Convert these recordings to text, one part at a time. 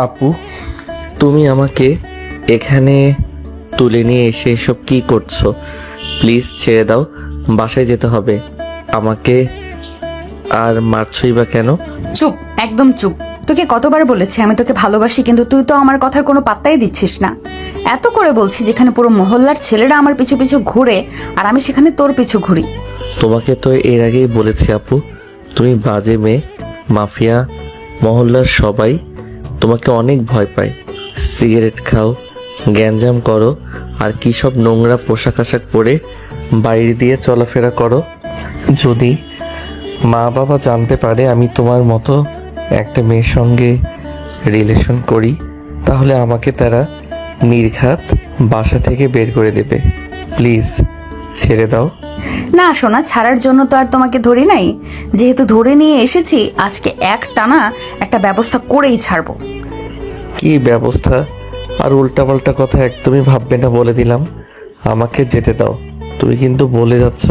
আপু, তুমি আমাকে এখানে তুলে নিয়ে এসে এসব কি করছো? প্লিজ ছেড়ে দাও, বাসায় যেতে হবে। আমাকে আর মারছই বা কেন? চুপ, একদম চুপ। তোকে কতবার বলেছি আমি তোকে ভালোবাসি, কিন্তু তুই তো আমার কথার কোনো পাত্তাই দিচ্ছিস না। এত করে বলছি যেখানে পুরো মহল্লার ছেলেরা আমার পিছু পিছু ঘুরে আর আমি সেখানে তোর পিছু ঘুরি। তোমাকে তো এর আগেই বলেছি আপু, তুমি বাজে মেয়ে। মাফিয়া মহল্লার সবাই তোমাকে অনেক ভয় পায়। সিগারেট খাও, গ্যাঞ্জাম করো, আর কী সব নোংরা পোশাক আশাক পরে বাইরে দিয়ে চলাফেরা করো। যদি মা বাবা জানতে পারে আমি তোমার মতো একটা মেয়ের সঙ্গে রিলেশন করি, তাহলে আমাকে তারা নির্ঘাত বাসা থেকে বের করে দেবে। প্লিজ ছেড়ে দাও। না সোনা, ছাড়ার জন্য তো আর তোমাকে ধরি নাই। যেহেতু ধরে নিয়ে এসেছি, আজকে এক টানা একটা ব্যবস্থা করেই ছাড়বো। কি ব্যবস্থা? আর উল্টাপাল্টা কথা একদমই ভাববে না বলে দিলাম। আমাকে যেতে দাও। তুমি কিন্তু বলে যাচ্ছ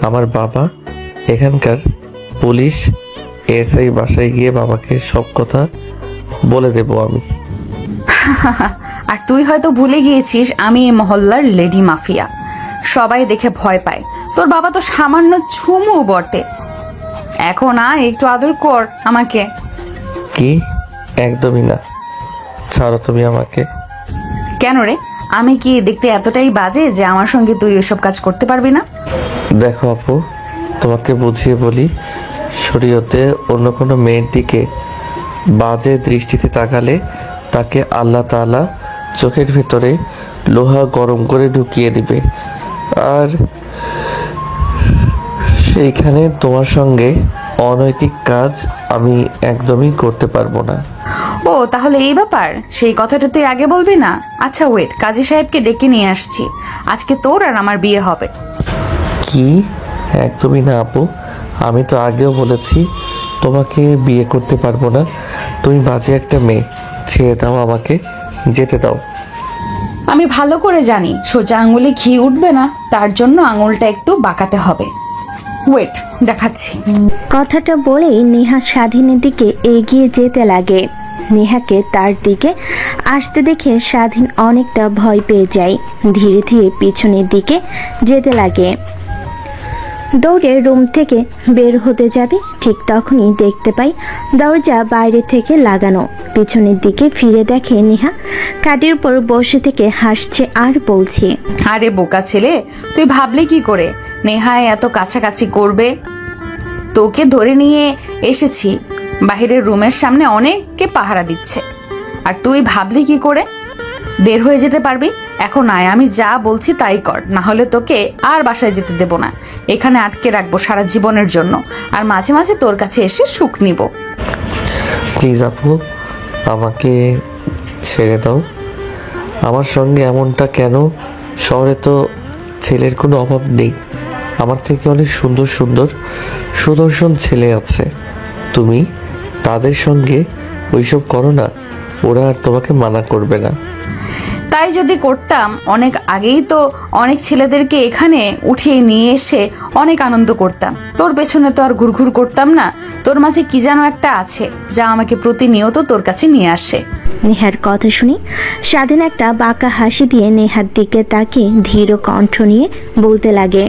আমার বাবা এখানকার পুলিশ এসআই, বাসায় গিয়ে বাবাকে সব কথা বলে দেব আমি। আর তুই হয়তো ভুলে গিয়েছিস আমি এই মহল্লার লেডি মাফিয়া। সবাই দেখে ভয় পায়। তোর বাবা তো সামান্য ছুমু বটে। এখন একটু আদর কর আমাকে। কি? একদমই না, ছাড়ো তুমি আমাকে। কেন রে? আমি কি দেখতে এতটাই বাজে যে আমার সঙ্গে তুই এসব কাজ করতে পারবি না? দেখো আপু, তোমাকে বুঝিয়ে বলি, শরীয়তে অন্য কোনো মেয়ের দিকে বাজে দৃষ্টিতে তাকালে তাকে আল্লাহ তাআলা চোখের ভেতরে লোহা গরম করে ঢুকিয়ে দিবে। আর সেইখানে তোমার সঙ্গে অনৈতিক কাজ আমি একদমই করতে পারবো না। ও, তাহলে এই ব্যাপার? সেই কথাটা তুই আগে বলবি না? আচ্ছা ওয়েট, কাজী সাহেবকে ডেকে নিয়ে আসছি। আজকে তোর আর আমার বিয়ে হবে। কি? একদমই না আপু, আমি তো আগেও বলেছি তোমাকে বিয়ে করতে পারবো না। তুমি বাজে একটা মেয়ে, ছেড়ে দাও আমাকে, যেতে দাও। আমি ভালো করে জানি সোজা আঙুলে ঘি উঠবে না, তার জন্য আঙুলটা একটু বাঁকাতে হবে। ওয়েট, দেখাচ্ছি। কথাটা বলেই নেহা স্বাধীনের দিকে এগিয়ে যেতে লাগে। নেহাকে তার দিকে আসতে দেখে স্বাধীন অনেকটা ভয় পেয়ে যায়। ধীরে ধীরে পিছনের দিকে যেতে লাগে। দৌড়ে রুম থেকে বের হতে যাবে, ঠিক তখনই দেখতে পাই দরজা বাইরে থেকে লাগানো। পিছনের দিকে ফিরে দেখে নেহা খাটের উপর বসে থেকে হাসছে আর বলছে, আরে বোকা ছেলে, তুই ভাবলে কি করে নেহায় এত কাছাকাছি করবে? তোকে ধরে নিয়ে এসেছি, বাহিরের রুমের সামনে অনেককে পাহারা দিচ্ছে, আর তুই ভাবলি কি করে বের হয়ে যেতে পারবি? এখন আমি যা বলছি তাই কর, না হলে তোকে আর বাসায় যেতে দেব না। এখানে আটকে রাখবো সারা জীবনের জন্য, আর মাঝে মাঝে তোর কাছে এসে সুখ নিব। প্লিজ আপু, আমাকে ছেড়ে দাও। আমার সঙ্গে এমনটা কেন? শহরে তো ছেলের কোনো অভাব নেই, আমার থেকে অনেক সুন্দর সুন্দর সুদর্শন ছেলে আছে। তুমি তাদের সঙ্গে ওইসব করো না, ওরা আর তোমাকে মানা করবে না। তাই যদি করতাম অনেক আগেই তো অনেক ছেলেদেরকে এখানে উঠিয়ে নিয়ে এসে অনেক আনন্দ করতাম। তোর পেছনে তো আর ঘুরঘুর করতাম না। তোর মাঝে কি যেন একটা আছে যা আমাকে প্রতিনিয়ত তোর কাছে নিয়ে আসে। নেহার কথা শুনি স্বাধীন একটা বাঁকা হাসি দিয়ে নেহার দিকে তাকিয়ে ধীর কণ্ঠ নিয়ে বলতে লাগে,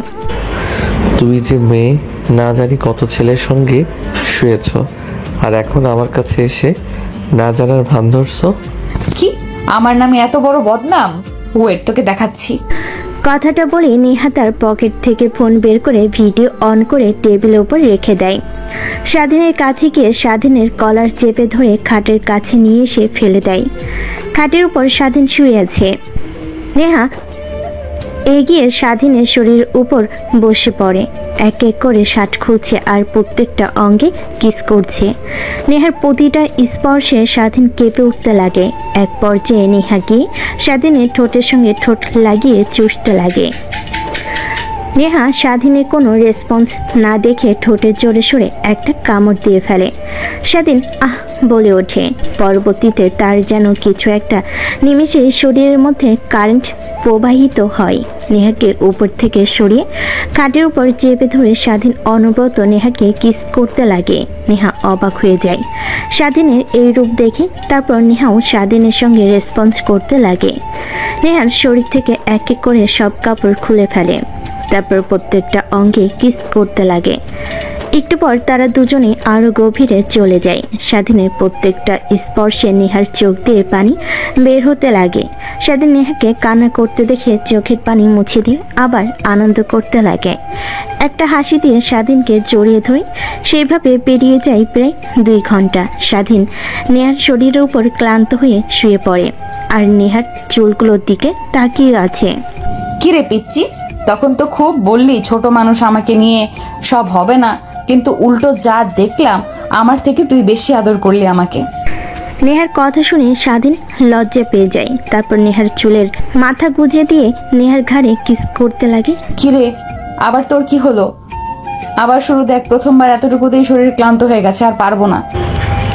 তুমি যে মেয়ে, না জানি কত ছেলের সঙ্গে শুয়েছ, আর এখন আমার কাছে এসে না জানার ভান ধরছো। কি? আমার নামে এত বড় বদনাম? ওয়েট, তোকে দেখাচ্ছি। কথাটা বলে নেহা তার পকেট থেকে ফোন বের করে ভিডিও অন করে টেবিলের উপর রেখে দেয়। স্বাধীনের কাছে গিয়ে স্বাধীনের কলার চেপে ধরে খাটের কাছে নিয়ে এসে ফেলে দেয়। খাটের উপর স্বাধীন শুয়ে আছে। নেহা এগিয়ে স্বাধীনের শরীরের উপর বসে পড়ে, এক এক করে শার্ট খুলছে আর প্রত্যেকটা অঙ্গে কিস করছে। নেহার প্রতিটা স্পর্শে স্বাধীন কেঁপে উঠতে লাগে। এক পর্যায়ে নেহা গিয়ে স্বাধীনের ঠোঁটের সঙ্গে ঠোঁট লাগিয়ে চুষতে লাগে। নেহা স্বাধীনের কোনো রেসপন্স না দেখে ঠোঁটের জোরে সরে একটা কামড় দিয়ে ফেলে। স্বাধীন আহ বলে ওঠে। পরবর্তীতে তার যেন কিছু একটা নিমেষে শরীরের মধ্যে কারেন্ট প্রবাহিত হয়। নেহাকে উপর থেকে সরিয়ে খাটের উপর চেপে ধরে স্বাধীন অনবরত নেহাকে কিস করতে লাগে। নেহা অবাক হয়ে যায় স্বাধীনের এই রূপ দেখে। তারপর নেহাও স্বাধীনের সঙ্গে রেসপন্স করতে লাগে। নেহার শরীর থেকে এক এক করে সব কাপড় খুলে ফেলে, তারপর প্রত্যেকটা অঙ্গে কিস করতে লাগে। একটু পর তারা দুজনে আরো গভীরে চলে যায়। স্বাধীনের প্রত্যেকটা স্পর্শে নেহার চোখ দিয়ে পানি বের হতে লাগে। স্বাধীন নেহাকে কান্না করতে দেখে চোখের পানি মুছে দিয়ে আবার আনন্দ করতে লাগে। একটা হাসি দিয়ে স্বাধীনকে জড়িয়ে ধরে সেইভাবে পেরিয়ে যায় প্রায় 2 ঘন্টা। স্বাধীন নেহার শরীরের উপর ক্লান্ত হয়ে শুয়ে পড়ে আর নেহার চুলগুলোর দিকে তাকিয়ে আছে। কিরে পিচ্ছি, তখন তো খুব বললি ছোট মানুষ আমাকে নিয়ে সব হবে না, কিন্তু উল্টো যা দেখলাম আমার থেকে তুই বেশি আদর করলি আমাকে। নেহার কথা শুনে স্বাধীন লজ্জা পেয়ে যায়। তারপর নেহার চুলের মাথা গুজে দিয়ে নেহার ঘাড়ে কিস করতে লাগে। কিরে, আবার তোর কি হলো? আবার শুরু দেখ, প্রথমবার এতটুকুতেই শরীর ক্লান্ত হয়ে গেছে, আর পারবো না।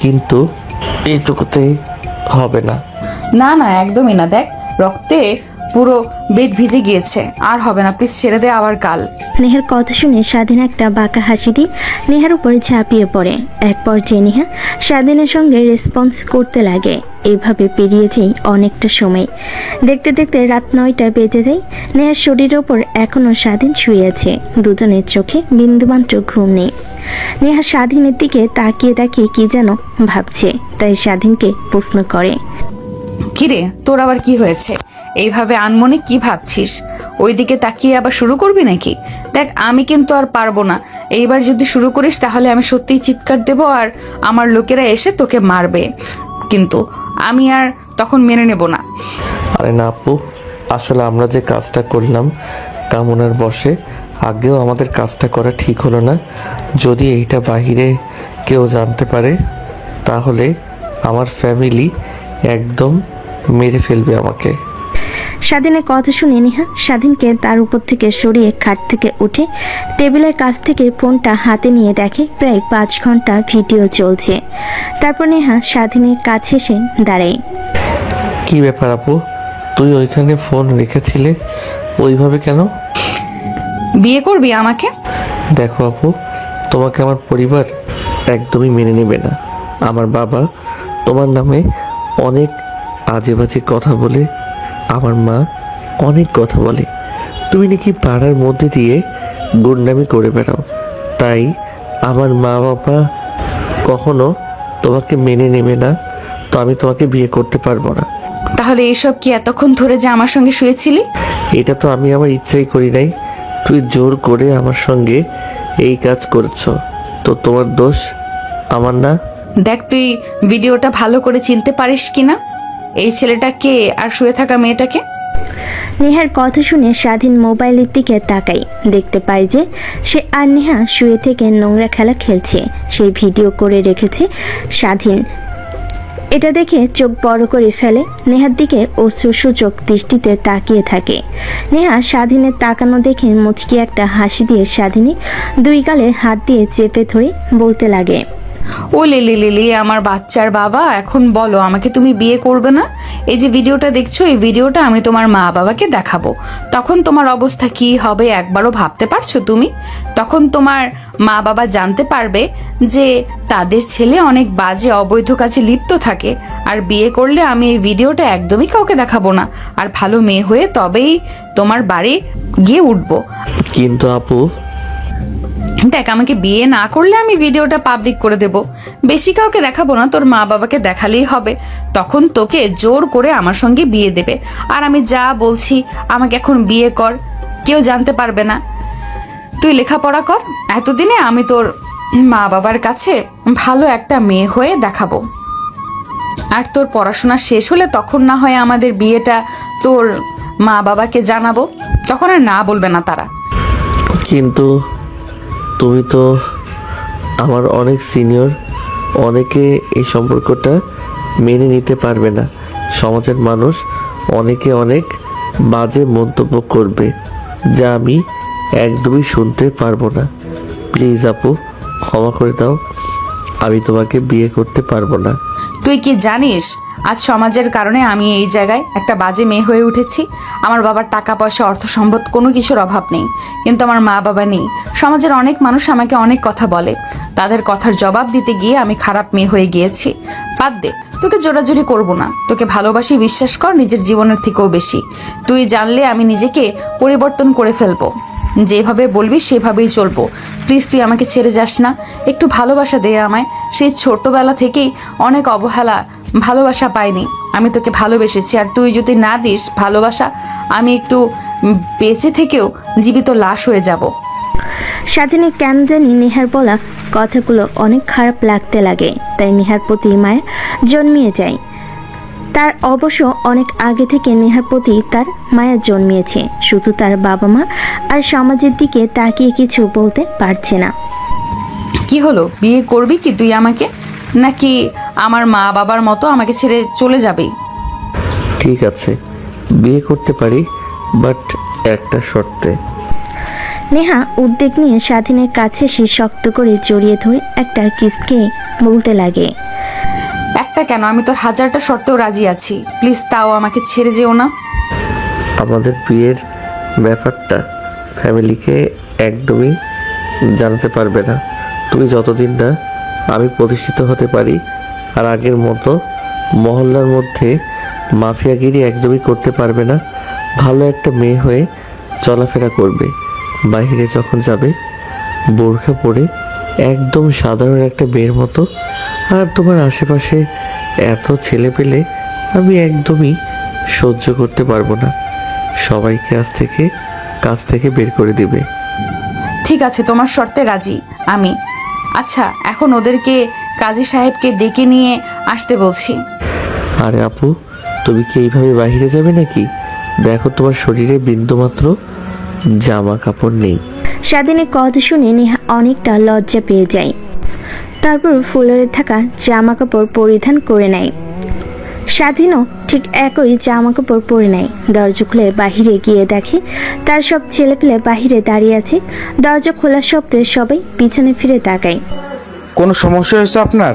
কিন্তু এইটুকুতেই হবে না। না না, একদমই না। দেখ, রক্তে পুরো বেড ভিজে গিয়েছে, আর হবে না, প্লিজ ছেড়ে দে, আবার কাল। নেহার কথা শুনে স্বাধীন একটা বাঁকা হাসি দিয়ে নেহার উপরে ঝাঁপিয়ে পড়ে। এক পর্যায়ে নেহা স্বাধীনের সঙ্গে রেসপন্স করতে লাগে। এইভাবে পেরিয়ে যায় অনেকটা সময়। দেখতে দেখতে রাত 9টা বেজে যায়। নেহার শরীরের ওপর এখনো স্বাধীন শুয়ে আছে। দুজনের চোখে বিন্দুমাত্র ঘুম নেই। নেহা স্বাধীনের দিকে তাকিয়ে তাকিয়ে কি যেন ভাবছে, তাই স্বাধীনকে প্রশ্ন করে, কিরে, তোর আবার কি হয়েছে? এইভাবে আনমনে কি ভাবছিস? ওইদিকে তাকিয়ে আবার শুরু করবি নাকি? দেখ, আমি কিন্তু আর পারবো না। এইবার যদি শুরু করিস তাহলে আমি সত্যিই চিৎকার দেবো আর আমার লোকেরা এসে তোকে মারবে, কিন্তু আমি আর তখন মেনে নেব না। আরে না আপু, আসলে আমরা যে কাজটা করলাম কামনার বশে, আগেও আমাদের কাজটা করা ঠিক হলো না। যদি এইটা বাহিরে কেউ জানতে পারে তাহলে আমার ফ্যামিলি একদম মেরে ফেলবে আমাকে। স্বাধীনের কথা শুনে নেহা স্বাধীনকে তার উপর থেকে সরিয়ে খাট থেকে উঠে টেবিলের কাছ থেকে ফোনটা হাতে নিয়ে দেখে প্রায় 5 ঘন্টা ভিডিও চলছে। তারপর নেহা স্বাধীনের কাছে এসে দাঁড়ায়। কি ব্যাপার আপু, তুই ওইখানে ফোন রেখেছিলে ওইভাবে কেন? বিয়ে করবি আমাকে? দেখো আপু, তোমাকে আমার পরিবার একদমই মেনে নেবে না। আমার বাবা তোমার নামে অনেক আজে বাজে কথা বলে, আমার মা অনেক কথা বলে। তুমি নাকি পাড়ার মধ্যে দিয়ে গুন্ডামি করে বেড়াও, তাই আমার মা বাবা কখনো তোমাকে মেনে নেবে না। তো আমি তোমাকে বিয়ে করতে পারবো না। তাহলে এইসব কি এতক্ষণ ধরে যে আমার সঙ্গে শুয়েছিলি? এটা তো আমি আমার ইচ্ছাই করি নাই, তুই জোর করে আমার সঙ্গে এই কাজ করেছো, তো তোমার দোষ আমার না। দেখ, তুই ভিডিওটা ভালো করে চিনতে পারিস কিনা, এই ছেলেটা কে আর শুয়ে থাকা মেয়েটাকে? নেহার কথা শুনে স্বাধীন মোবাইলের দিকে তাকাই। দেখতে পাই যে সে আর নেহা শুয়ে থেকে নোংরা খেলা খেলছে। সেই ভিডিও করে রেখেছে স্বাধীন। এটা দেখে চোখ বড় করে ফেলে। নেহার দিকে অশ্রুসূচক দৃষ্টিতে তাকিয়ে থাকে। নেহা স্বাধীনের তাকানো দেখে মুচকি একটা হাসি দিয়ে স্বাধীনের 2 গালে হাত দিয়ে চেপে ধরে বলতে লাগে, ও লিলি লিলি, আমার বাচ্চার বাবা, এখন বলো আমাকে তুমি বিয়ে করবে না? এই যে ভিডিওটা দেখছো, এই ভিডিওটা আমি তোমার মা বাবাকে দেখাবো, তখন তোমার অবস্থা কি হবে একবারও ভাবতে পারছো তুমি? তখন তোমার মা বাবা জানতে পারবে যে তাদের ছেলে অনেক বাজে অবৈধ কাজে লিপ্ত থাকে। আর বিয়ে করলে আমি এই ভিডিওটা একদমই কাউকে দেখাবো না, আর ভালো মেয়ে হয়ে তবেই তোমার বাড়ি গিয়ে উঠবো। কিন্তু আপু, দেখ, আমাকে বিয়ে না করলে আমি ভিডিওটা পাবলিক করে দেব, বেশি কাউকে দেখাবো না, তোর মা বাবাকে দেখালেই হবে। তখন তোকে জোর করে আমার সঙ্গে বিয়ে দেবে, আর আমি যা বলছি আমাকে এখন বিয়ে কর, কেউ জানতে পারবে না। তুই লেখাপড়া কর, এতদিনে আমি তোর মা বাবার কাছে ভালো একটা মেয়ে হয়ে দেখাবো। আর তোর পড়াশোনা শেষ হলে তখন না হয় আমাদের বিয়েটা তোর মা বাবাকে জানাবো, তখন আর না বলবে না তারা। কিন্তু তুমি তো আমার অনেক সিনিয়র, অনেকে এই সম্পর্কটা মেনে নিতে পারবে না। সমাজের মানুষ অনেকে অনেক বাজে মন্তব্য করবে, যা আমি একদমই শুনতে পারবো না। প্লিজ আপু, ক্ষমা করে দাও। আমি তোমাকে বিয়ে করতে পারবো না। তুই কি জানিস আজ সমাজের কারণে আমি এই জায়গায় একটা বাজে মেয়ে হয়ে উঠেছি? আমার বাবার টাকা পয়সা অর্থ সম্পদ কোনো কিছুর অভাব নেই, কিন্তু আমার মা বাবা নেই। সমাজের অনেক মানুষ আমাকে অনেক কথা বলে, তাদের কথার জবাব দিতে গিয়ে আমি খারাপ মেয়ে হয়ে গিয়েছি। বাদ দে, তোকে জোরাজুরি করব না। তোকে ভালোবাসি, বিশ্বাস কর, নিজের জীবনের থেকেও বেশি। তুই জানলে আমি নিজেকে পরিবর্তন করে ফেলবো। যেভাবে বলবি সেভাবেই চলবো। প্লিজ তুই আমাকে ছেড়ে যাস না, একটু ভালোবাসা দে আমায়। সেই ছোটবেলা থেকেই অনেক অবহেলা, ভালোবাসা পাইনি। আমি তোকে ভালোবেসেছি, আর তুই যদি না দিস ভালোবাসা, আমি একটু বেঁচে থেকেও জীবিত লাশ হয়ে যাব। স্বাধীনের কেন জানি নেহার বলা কথাগুলো অনেক খারাপ লাগতে লাগে, তাই নেহার প্রতি মায়ের জন্মিয়ে যায়। তার অবশ্য অনেক আগে থেকে নেহার প্রতি তার মায়া জন্মিয়েছে, শুধু তার বাবা মা আর সমাজের দিকে তাকিয়ে কিছু বলতে পারছে না। কি হলো, বিয়ে করবি কি তুই আমাকে, নাকি আমার মা বাবার মতো আমাকে ছেড়ে চলে যাবি? ঠিক আছে, বিয়ে করতে পারি, বাট একটা শর্তে। নেহা উদ্বেগ নিয়ে স্বাধীনের কাছে সে শক্ত করে জড়িয়ে ধরে একটা কিসকে বলতে লাগে, একটা কেন, আমি তোর 1000টা শর্তেও রাজি আছি। প্লিজ তাও আমাকে ছেড়ে যেও না। আমাদের বিয়ের ব্যাপারটা ফ্যামিলিকে একদমই জানাতে পারবে না তুমি যতদিন না আমি প্রতিষ্ঠিত হতে পারি। আর আগের মতো মহল্লার মধ্যে মাফিয়াগিরি একদমই করতে পারবে না। ভালো একটা মেয়ে হয়ে চলাফেরা করবে, বাইরে যখন যাবে বোরখা পরে একদম সাধারণ একটা মেয়ের মতো। আর তোমার আশেপাশে এত ছেলে পেলে আমি একদমই সহ্য করতে পারবো না। সবাইকে কাজ থেকে বের করে দিবে। ঠিক আছে, তোমার শর্তে রাজি আমি। আচ্ছা, এখন ওদেরকে কাজী সাহেবকে ডেকে নিয়ে আসতে বলছি। আরে আপু, তুমি কি এইভাবে বাইরে যাবে নাকি? দেখো তোমার শরীরে বিন্দুমাত্র জামা কাপড় নেই। স্বাধীনের কথা শুনে নেহা অনেকটা লজ্জা পেয়ে যায়, তারপর ফুলরে থাকা জামা কাপড় পরিধান করে নেয়। স্বাধীনও ঠিক একই জামা কাপড় পরে নেয়। দরজা খুলে বাহিরে গিয়ে দেখে তার সব ছেলেপেলে বাহিরে দাঁড়িয়ে আছে। দরজা খোলার শব্দে সবাই পিছনে ফিরে তাকায়। কোনো সমস্যা হয়েছে আপনার?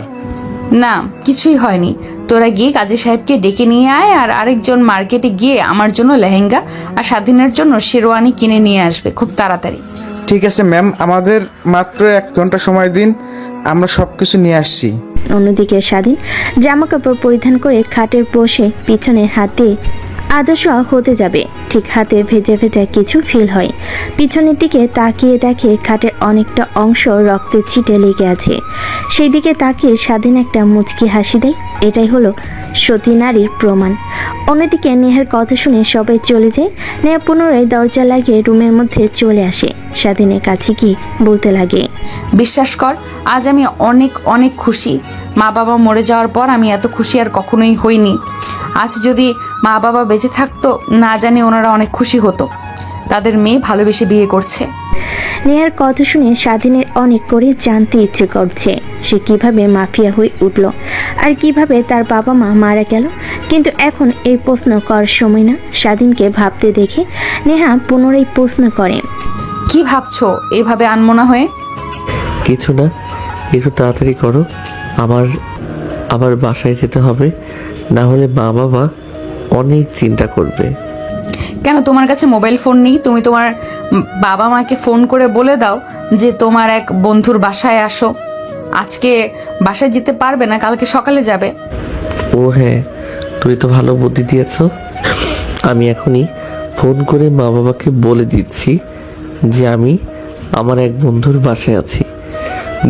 না, কিছুই হয়নি। তোরা গিয়ে কাজী সাহেবকে ডেকে নিয়ে আয়, আর আরেকজন মার্কেটে গিয়ে আমার জন্য লেহেঙ্গা আর স্বাধীনের জন্য শেরওয়ানি কিনে নিয়ে আসবে খুব তাড়াতাড়ি। ঠিক আছে ম্যাম, আমাদের মাত্র 1 ঘন্টা সময় দিন, আমরা সব কিছু নিয়ে আসছি। অন্যদিকে স্বাধীন জামা কাপড় পরিধান করে খাটের বসে পিছনে হাতে আদর্শ হতে যাবে, ঠিক হাতে ভেজা ভেজা কিছু ফিল হয়। পিছনের দিকে তাকিয়ে দেখে খাটের অনেকটা অংশ রক্তে ছিটে লেগে আছে। সেই দিকে তাকিয়ে স্বাধীন একটা মুচকি হাসি দেয়। এটাই হলো সতী নারীর প্রমাণ। অন্যদিকে নেহার কথা শুনে সবাই চলে যায়। নেহা পুনরায় দরজা লাগিয়ে রুমের মধ্যে চলে আসে। স্বাধীনের কাছে গিয়ে বলতে লাগে, বিশ্বাস কর, আজ আমি অনেক অনেক খুশি। মা বাবা মরে যাওয়ার পর আমি এত খুশি আর কখনোই হইনি। আজ যদি মা বাবা বেঁচে থাকতো, না জানি ওনারা অনেক খুশি হতো। তাদের মেয়ে ভালোবেসে বিয়ে করছে। নেহার কথা শুনে স্বাধীনের অনেক করে জানতে ইচ্ছে করছে সে কিভাবে মাফিয়া হয়ে উঠল আর কিভাবে তার বাবা মা মারা গেল। কিন্তু এখন এই প্রশ্ন করার সময় না। স্বাধীনকে ভাবতে দেখে নেহা পুনরায় প্রশ্ন করে, কি ভাবছো এভাবে আনমনা হয়ে? কিছু না, একটু তাড়াতাড়ি করো, আমার বাসায় যেতে হবে, না হলে মা বাবা অনেক চিন্তা করবে। কেন তোমার কাছে মোবাইল ফোন নেই? তুমি তোমার বাবা মাকে ফোন করে বলে দাও যে তোমার এক বন্ধুর বাসায় আসো। আজকে বাসায় যেতে পারবে না, কালকে সকালে যাবে। ও হ্যাঁ, তুই তো ভালো বুদ্ধি দিয়েছ। আমি এখনই ফোন করে মা বাবাকে বলে দিচ্ছি যে আমি আমার এক বন্ধুর বাসায় আছি,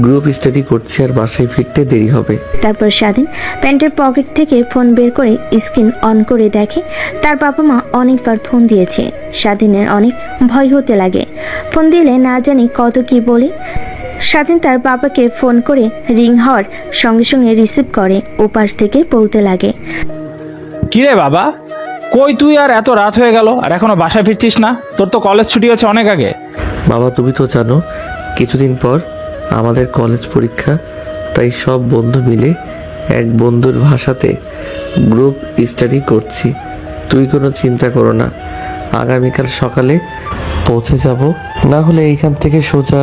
গ্রুপ স্টাডি করছি, আর বাসায় ফিরতে দেরি হবে। তারপর স্বাধীন প্যান্টের পকেট থেকে ফোন বের করে স্ক্রিন অন করে দেখে তার বাবা মা অনেকবার ফোন দিয়েছে। স্বাধীনের অনেক ভয় হতে লাগে। ফোন দিলে না জানি কত কি বলে। স্বাধীন তার বাবাকে ফোন করে রিং হওয়ার সঙ্গে সঙ্গে রিসিভ করে। ওপাশ থেকে বলতে লাগে, কিরে বাবা, কই তুই? আর এত রাত হয়ে গেল আর এখনো বাসায় ফিরছিস না? তোর তো কলেজ ছুটি হয়েছে অনেক আগে। বাবা, তুমি তো জানো কিছুদিন পর আমাদের কলেজ পরীক্ষা, তাই সব বন্ধু মিলে এক বন্ধুর ভাষাতে গ্রুপ স্টাডি করছি। তুই কোনো চিন্তা করো না, আগামীকাল সকালে পৌঁছে যাব, না হলে এইখান থেকে সোজা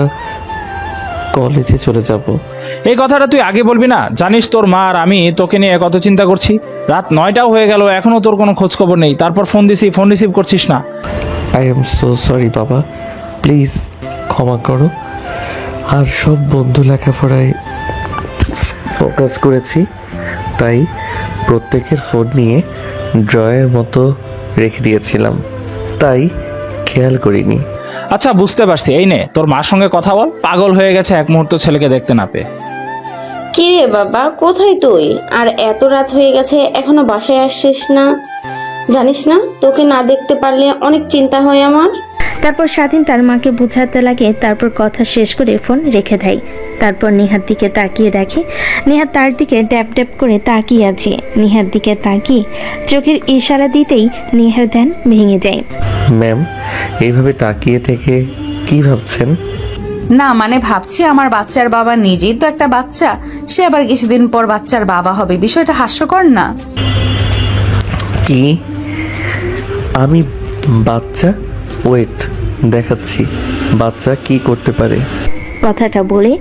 কলেজে চলে যাব। এই কথাটা তুই আগে বলবি না? জানিস তোর মা আর আমি তোকে নিয়ে কত চিন্তা করছি। রাত 9টাও হয়ে গেল, এখনো তোর কোনো খোঁজ খবর নেই। তারপর ফোন দিছি, ফোন রিসিভ করছিস না। আই এম সো সরি বাবা, প্লিজ ক্ষমা করো। আর সব বন্ধু লেখাপড়ায় ফোকাস করেছি, তাই প্রত্যেকের ফোন নিয়ে ড্রয়ের মতো রেখে দিয়েছিলাম, তাই খেয়াল করিনি। আচ্ছা বুঝতে পারছি, এই নে তোর মার সঙ্গে কথা বল। পাগল হয়ে গেছে এক মুহূর্ত ছেলেকে দেখতে না পেয়ে। কি রে বাবা, কোথায় তুই? আর এত রাত হয়ে গেছে, এখনো বাসায় আসছিস না? জানিস না তোকে না দেখতে পারলে অনেক চিন্তা হয় আমার। তারপর স্বাধীন তার মাকে বোঝাতে লাগে, তারপর কথা শেষ করে ফোন রেখে দেয়। তারপর নেহার দিকে তাকিয়ে দেখে নেহা তার দিকে ড্যাপ ড্যাপ করে তাকিয়ে আছে। নেহার দিকে তাকিয়ে চোখের ইশারা দিতেই নেহার ধ্যান ভেঙে যায়। ম্যাম, এইভাবে তাকিয়ে থেকে কি ভাবছেন? না মানে ভাবছি আমার বাচ্চার বাবা নিজেই তো একটা বাচ্চা, সে আবার কিছুদিন পর বাচ্চার বাবা হবে, বিষয়টা হাস্যকর না? কি আমি বাচ্চা? ওয়েট, দেখাচ্ছি বাচ্চা কি করতে পারে। কথাটা বলে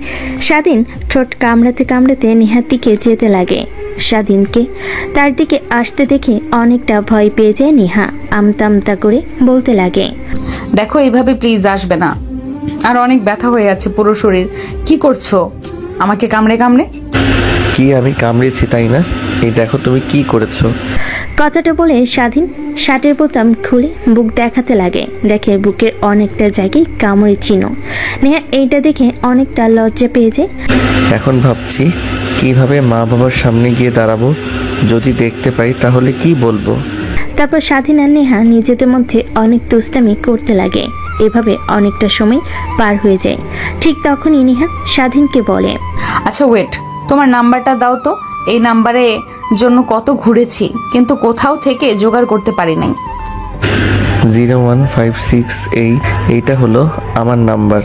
স্বাধীন ঠোঁট কামড়াতে কামড়াতে নেহার দিকে যেতে লাগে। স্বাধীনকে তার দিকে আসতে দেখে অনেকটা ভয় পেয়ে যায় নেহা। আমতা আমতা করে বলতে লাগে, দেখো এইভাবে প্লিজ আসবে না, আর অনেক ব্যথা হয়ে আছে পুরো শরীর। কি করছো আমাকে কামড়ে কামড়ে? কি আমি কামড়েছি তাই না? এই দেখো তুমি কি করেছো। কথাটা বলে স্বাধীন শার্টের বোতাম খুলে বুক দেখাতে লাগে। দেখে বুকের অনেকটা জায়গায় কামড়ে চিহ্ন। নেহা এইটা দেখে অনেকটা লজ্জা পেয়ে যায়। এখন ভাবছি কিভাবে মা বাবার সামনে গিয়ে দাঁড়াবো, যদি দেখতে পাই তাহলে কি বলবো। তারপর স্বাধীন আর নেহা নিজেদের মধ্যে অনেক দুষ্টামি করতে লাগে। এভাবে অনেকটা সময় পার হয়ে যায়। ঠিক তখনই নেহা স্বাধীনকে বলে, আচ্ছা ওয়েট, তোমার নাম্বারটা দাও তো। এই নাম্বারে জন্য কত ঘুরেছি, কিন্তু কোথাও থেকে জোগাড় করতে পারি নাই। 01568, এইটা হলো আমার নাম্বার।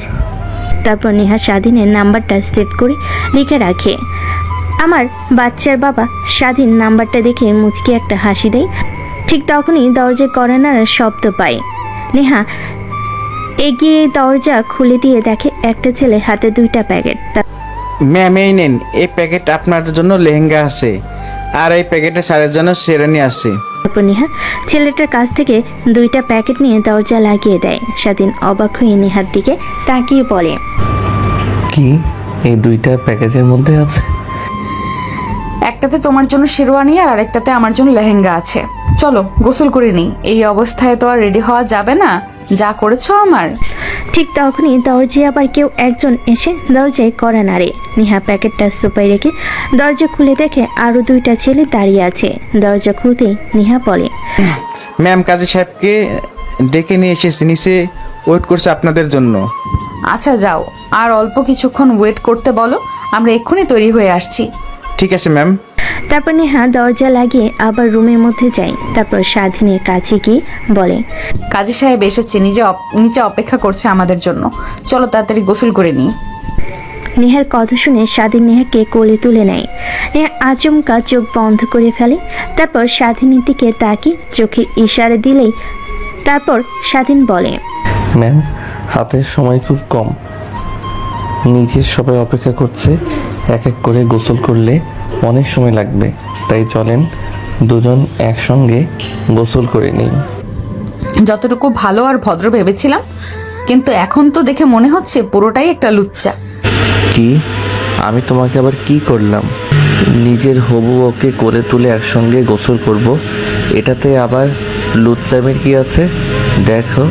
তারপর নেহা স্বাধীনের নাম্বারটা সেভ করে লিখে রাখে। আমার বাচ্চার বাবা। স্বাধীন নাম্বারটা দেখে মুচকি একটা হাসি দেয়। ঠিক তখনই দরজা কড়া নাড়ার শব্দ পায়। নেহা এগিয়ে দরজা খুলে দিয়ে দেখে একটা ছেলে হাতে 2টা প্যাকেট। ম্যাম এই নেন, এই প্যাকেট আপনার জন্য লেহেঙ্গা আছে, আর এই প্যাকেটে স্যারের জন্য শেরানি আছে। তারপর নেহা ছেলেটার কাছ থেকে 2টা প্যাকেট নিয়ে দরজা লাগিয়ে দেয়। স্বাধীন অবাক হয়ে নেহার দিকে তাকিয়ে বলে, কি এই 2টা প্যাকেজের মধ্যে আছে? একটাতে তোমার জন্য শেরওয়ানি আর আরেকটাতে আমার জন্য লেহেঙ্গা আছে। চলো গোসল করে নিই, এই অবস্থায় তো আর রেডি হওয়া যাবে না, যা করেছো আমার। ঠিক তখনই দরজায় আবার কেউ একজন এসে দরজায় কড়া নাড়ে। নেহা প্যাকেটটা সোফায় রেখে দরজা খুলে দেখে আরো 2টা ছেলে দাঁড়িয়ে আছে। দরজা খুলতেই নেহা বলে, ম্যাম কাজী সাহেবকে ডেকে নিয়ে এসেছি, নিচে ওয়েট করছে আপনাদের জন্য। আচ্ছা যাও, আর অল্প কিছুক্ষণ ওয়েট করতে বলো, আমরা এক্ষুনি তৈরি হয়ে আসছি। ঠিক আছে ম্যাম। তারপর নেহা দরজা লাগিয়ে আবার রুমের মধ্যে যায়। তারপর স্বাধীনের কাছে গিয়ে বলে, কাজী সাহেব এসেছে, নিচে অপেক্ষা করছে আমাদের জন্য, চলো তাড়াতাড়ি গোসল করে নিই। নেহার কথা শুনে স্বাধীন নেহাকে কোলে তুলে নেয়। নেহা আচমকা চোখ বন্ধ করে ফেলে। তারপর স্বাধীনের দিকে তাকিয়ে চোখের ইশারা দিলেই তারপর স্বাধীন বলে, ম্যাম, হাতের সময় খুব কম, নিচের সবাই অপেক্ষা করছে, এক এক করে গোসল করলে অনেক সময় লাগবে, তাই চলেন দুজন একসঙ্গে গোসল করে নিই। যতটুকু ভালো আর ভদ্র ভেবেছিলাম, কিন্তু এখন তো দেখে মনে হচ্ছে পুরোটাই একটা লুচ্চা। কি আমি তোমাকে আবার কি করলাম? নিজের হবু ওকে করে তুলে একসঙ্গে গোসল করব, এটাতে আবার লুচ্চামের কি আছে? দেখো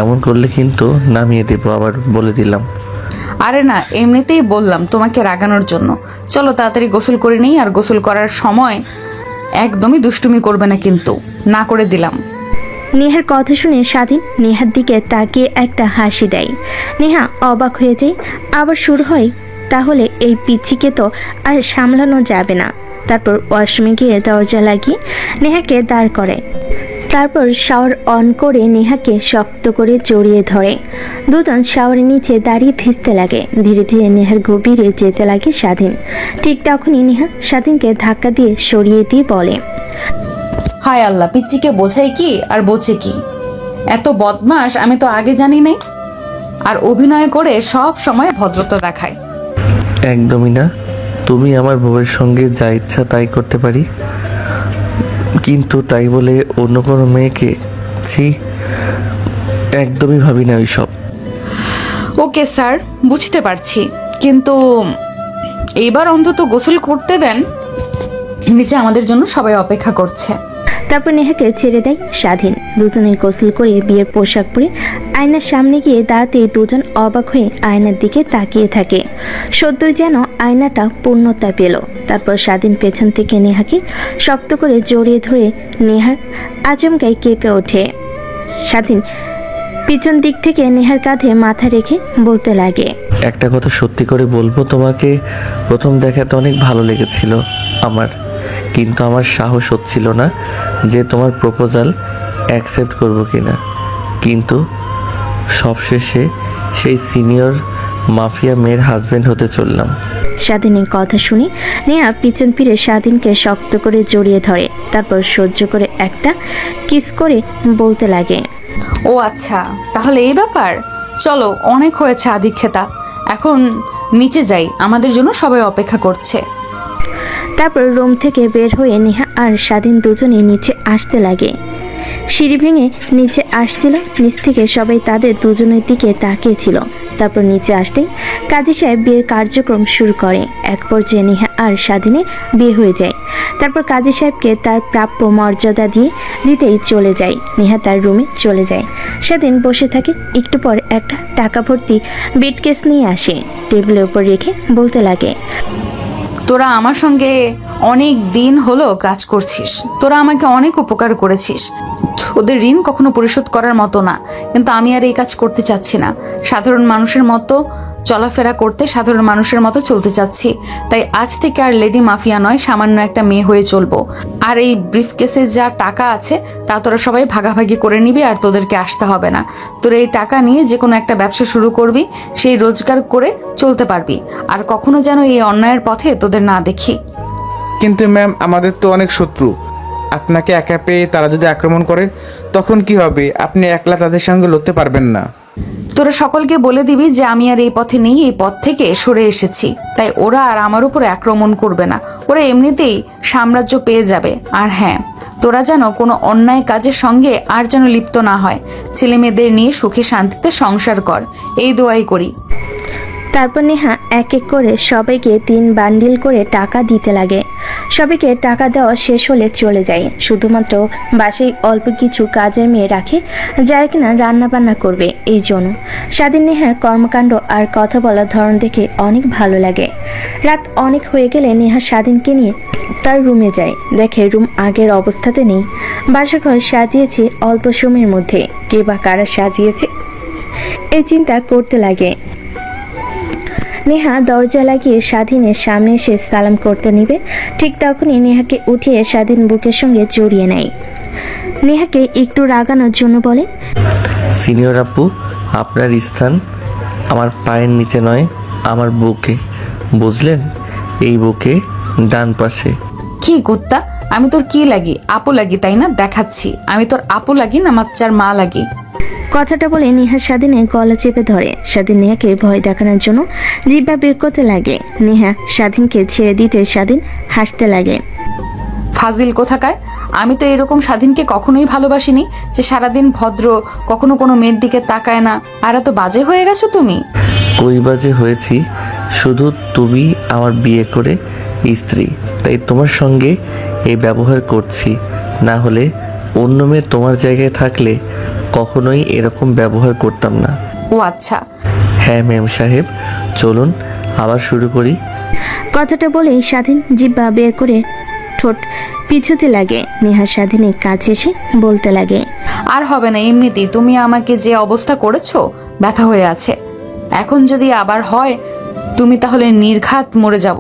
এমন করলে কিন্তু নামিয়ে দেবো, আবার বলে দিলাম। আরে না, এমনিতেই বললাম তোমাকে রাগানোর জন্য। চলো তাড়াতাড়ি গোসল করে নিই, আর গোসল করার সময় একদমই দুষ্টুমি করবে না, কিন্তু না করে দিলাম। নেহার কথা শুনে স্বাধীন নেহার দিকে তাকিয়ে একটা হাসি দেয়। নেহা অবাক হয়ে যায়। আবার শুরু হয়, তাহলে এই পিচ্চিকে তো আর সামলানো যাবে না। তারপর ওয়াশরুমে গিয়ে দরজা লাগিয়ে নেহাকে দাঁড় করে। তারপর শাওয়ার অন করে নেহাকে শক্ত করে জড়িয়ে ধরে। দুজন শাওয়ারের নিচে দাঁড়িয়ে ভিজতে লাগে। ধীরে ধীরে নেহার গভীরে যেতে লাগে স্বাধীন। ঠিক তখনই নেহা স্বাধীনকে ধাক্কা দিয়ে সরিয়ে দিয়ে বলে, হায় আল্লাহ, পিচ্চিকে বোঝাই কি আর বোঝে কি? এত বদমাস আমি তো আগে জানি নাই, আর অভিনয় করে সব সময় ভদ্রতা দেখায়। একদমই না। তুমি আমার বউয়ের সঙ্গে যা ইচ্ছা তাই করতে পারি, কিন্তু তাই বলে অন্য কোনো মেয়েকে, ছি, একদমই ভাবি না ওইসব। ওকে স্যার, বুঝতে পারছি, কিন্তু এবার অন্তত গোসল করতে দেন। নিচে আমাদের জন্য সবাই অপেক্ষা করছে। তারপর নেহাকে ছেড়ে দেয় স্বাধীন। দুজনে গোসল করে বিয়ের পোশাক পরে আয়নার সামনে গিয়ে দাঁড়াতেই দুজন অবাক হয়ে আয়নার দিকে তাকিয়ে থাকে। সত্যই যেন আয়নাটা পূর্ণতা পেল। তারপর স্বাধীন পেছন থেকে নেহাকে শক্ত করে জড়িয়ে ধরে নেহার আচমকাই কেঁপে ওঠে। স্বাধীন পিছন দিক থেকে নেহার কাঁধে মাথা রেখে বলতে লাগে, একটা কথা সত্যি করে বলবো, তোমাকে প্রথম দেখাতে অনেক ভালো লেগেছিল আমার, কিন্তু আমার সাহস হচ্ছিল না যে তোমার প্রপোজাল অ্যাকসেপ্ট করবো কিনা। কিন্তু সবশেষে সেই সিনিয়র মাফিয়া মেয়ের হাজবেন্ড হতে চললাম। স্বাধীনের কথা শুনে নেহা পিছন ফিরে স্বাধীনকে শক্ত করে জড়িয়ে ধরে। তারপর সহ্য করে একটা কিস করে বলতে লাগে, ও আচ্ছা, তাহলে এই ব্যাপার। চলো, অনেক হয়েছে আদিক্ষেতা, এখন নিচে যাই, আমাদের জন্য সবাই অপেক্ষা করছে। তারপর রুম থেকে বের হয়ে নেহা আর স্বাধীন দুজনেই নিচে আসতে লাগে। সিঁড়ি ভেঙে নিচে আসছিল। নিচ থেকে সবাই তাদের দুজনের দিকে তাকিয়েছিল। তারপর নিচে আসতেই কাজী সাহেব বিয়ের কার্যক্রম শুরু করে। এক পর্যায়ে নেহা আর স্বাধীনের বিয়ে হয়ে যায়। তারপর কাজী সাহেবকে তার প্রাপ্য মর্যাদা দিতেই চলে যায়। নেহা তার রুমে চলে যায়। স্বাধীন বসে থাকে। একটু পর একটা টাকা ভর্তি বিটকেস নিয়ে আসে। টেবিলের উপর রেখে বলতে লাগে, তোরা আমার সঙ্গে অনেক দিন হলো কাজ করছিস, তোরা আমাকে অনেক উপকার করেছিস, ওদের ঋণ কখনো পরিশোধ করার মতো না। কিন্তু আমি আর এই কাজ করতে চাচ্ছি না। সাধারণ মানুষের মতো চলাফেরা করতে, সাধারণ মানুষের মতো চলতে চাচ্ছি। তাই আজ থেকে আর লেডি মাফিয়া নয়, সামান্য একটা মেয়ে হয়ে চলবো। আর এই ব্রিফকেসে যা টাকা আছে তা তোরা সবাই ভাগাভাগি করে নিবি, আর তোদেরকে আসতে হবে না। তোরা এই টাকা নিয়ে যে কোনো একটা ব্যবসা শুরু করবি, সেই রোজগার করে চলতে পারবি। আর কখনো যেন এই অন্যায়ের পথে তোদের না দেখি। কিন্তু ম্যাম, আমাদের তো অনেক শত্রু। আপনাকে একা পেয়ে তারা যদি আক্রমণ করে তখন কি হবে? আপনি একলা তাদের সঙ্গে লড়তে পারবেন না। তোরা সকলকে বলে দিবি যে আমি আর এই পথে নেই, এই পথ থেকে সরে এসেছি। তাই ওরা আর আমার উপরে আক্রমণ করবে না, ওরা এমনিতেই সাম্রাজ্য পেয়ে যাবে। আর হ্যাঁ, তোরা যেন কোনো অন্যায় কাজের সঙ্গে আর যেন লিপ্ত না হয়। ছেলে মেয়েদের নিয়ে সুখে শান্তিতে সংসার কর, এই দোয়াই করি। তারপর নেহা এক এক করে সবাইকে 3 বান্ডিল করে টাকা দিতে লাগে। সবাইকে টাকা দেওয়া শেষ হলে চলে যায়। শুধুমাত্র বাসায় অল্প কিছু কাজের মেয়ে রাখে, যারা কিনা রান্না বান্না করবে। এই জন্য স্বাধীন নেহার কর্মকাণ্ড আর কথা বলার ধরন দেখে অনেক ভালো লাগে। রাত অনেক হয়ে গেলে নেহা স্বাধীনকে নিয়ে তার রুমে যায়। দেখে রুম আগের অবস্থাতে নেই। বাসাঘর সাজিয়েছে অল্প সময়ের মধ্যে। কে বা কারা সাজিয়েছে এই চিন্তা করতে লাগে। নেহা দরজা লাগিয়ে স্বাধীনের সামনে এসে সালাম করতে নিবে, ঠিক তখনই নেহাকে উঠিয়ে স্বাধীন বুকের সঙ্গে জড়িয়ে নেয়। নেহাকে একটু রাগানোর জন্য বলে, সিনিয়র আপু, আপনার স্থান আমার পায়ের নিচে নয়, আমার বুকে, বুঝলেন? এই বুকে, ডান পাশে। কি কুত্তা, আমি তোর কি লাগি? আপু লাগি তাই না? দেখাচ্ছি আমি তোর আপু লাগি না বাচ্চার মা লাগি। কথাটা বলে নেহা স্বাধীনের গলা চেপে ধরে। স্বাধীন নেহাকে ভয় দেখানোর জন্য জিহ্বা বের করতে লাগে। নেহা স্বাধীনকে ছেড়ে দিতে স্বাধীন হাসতে লাগে। ফাজিল কোথাকার, আমি তো এরকম স্বাধীনকে কখনোই ভালোবাসিনি যে সারাদিন ভদ্র, কখনো কোনো মেয়ের দিকে তাকায় না। আর এত বাজে হয়ে গেছো তুমি। কই বাজে হয়েছি? শুধু তুমি আমার বিয়ে করে স্ত্রী, তাই তোমার সঙ্গে এই ব্যবহার করছি। না হলে অন্য মেয়ে তোমার জায়গায় থাকলে কখনোই এরকম ব্যবহার করতাম না। ও আচ্ছা। হ্যাঁ ম্যাম সাহেব, চলুন আবার শুরু করি। কথাটা বলেই স্বাধীন জিহ্বা বের করে ঠোঁট পিছুতে লাগে। নেহা স্বাধীনের কাছে এসে বলতে লাগে, আর হবে না, এমনিতেই তুমি আমাকে যে অবস্থা করেছো, ব্যথা হয়ে আছে। এখন যদি আবার হয় তুমি তাহলে নির্ঘাত মরে যাব।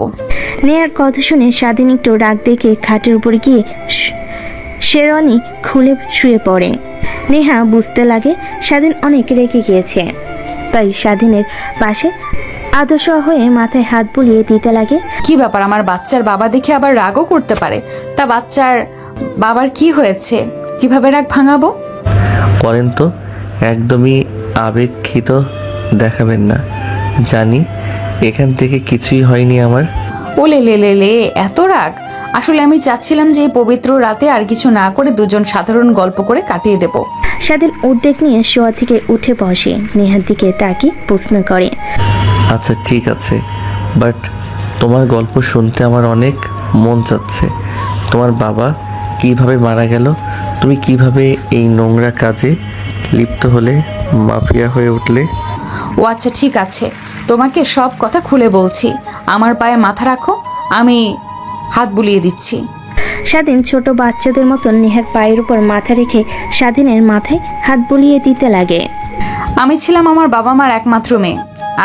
নেহার কথা শুনে স্বাধীন একটু রাগ দেখে খাটের উপর গিয়ে শেরওয়ানি খুলে শুয়ে পড়ে। নেহা বুঝতে লাগে স্বাধীন অনেক রেগে গিয়েছে। তাই স্বাধীনের পাশে আদর্শ হয়ে মাথায় হাত বুলিয়ে দিতে লাগে। কি ব্যাপার, আমার বাচ্চার বাবা দেখে আবার রাগও করতে পারে? তা বাচ্চার বাবার কি হয়েছে, কিভাবে রাগ ভাঙাবো? করেন তো, একদমই আবেগক্ষিত দেখাবেন না। জানি এখান থেকে কিছুই হয়নি আমার। ও লে লে লে লে, এত রাগ? আসলে আমি চাচ্ছিলাম যে এই পবিত্র রাতে আর কিছু না করে দুজন সাধারণ গল্প করে কাটিয়ে দেব। স্বাধীন উদ্বেগ নিয়ে শোয়া থেকে উঠে বসে, নেহার দিকে তাকিয়ে প্রশ্ন করে। আচ্ছা ঠিক আছে, বাট তোমার গল্প শুনতে আমার অনেক মন চাচ্ছে। তোমার বাবা কিভাবে মারা গেল, তুমি কিভাবে এই নোংরা কাজে লিপ্ত হলে, মাফিয়া হয়ে উঠলে? ও আচ্ছা ঠিক আছে, তোমাকে সব কথা খুলে বলছি। আমার পায়ে মাথা রাখো, আমি হাত বুলিয়ে দিচ্ছি। স্বাধীন ছোট বাচ্চাদের মতন নেহার পায়ের উপর মাথা রেখে স্বাধীনের মাথায় হাত বুলিয়ে দিতে লাগে। আমি ছিলাম আমার বাবা মার একমাত্র মেয়ে।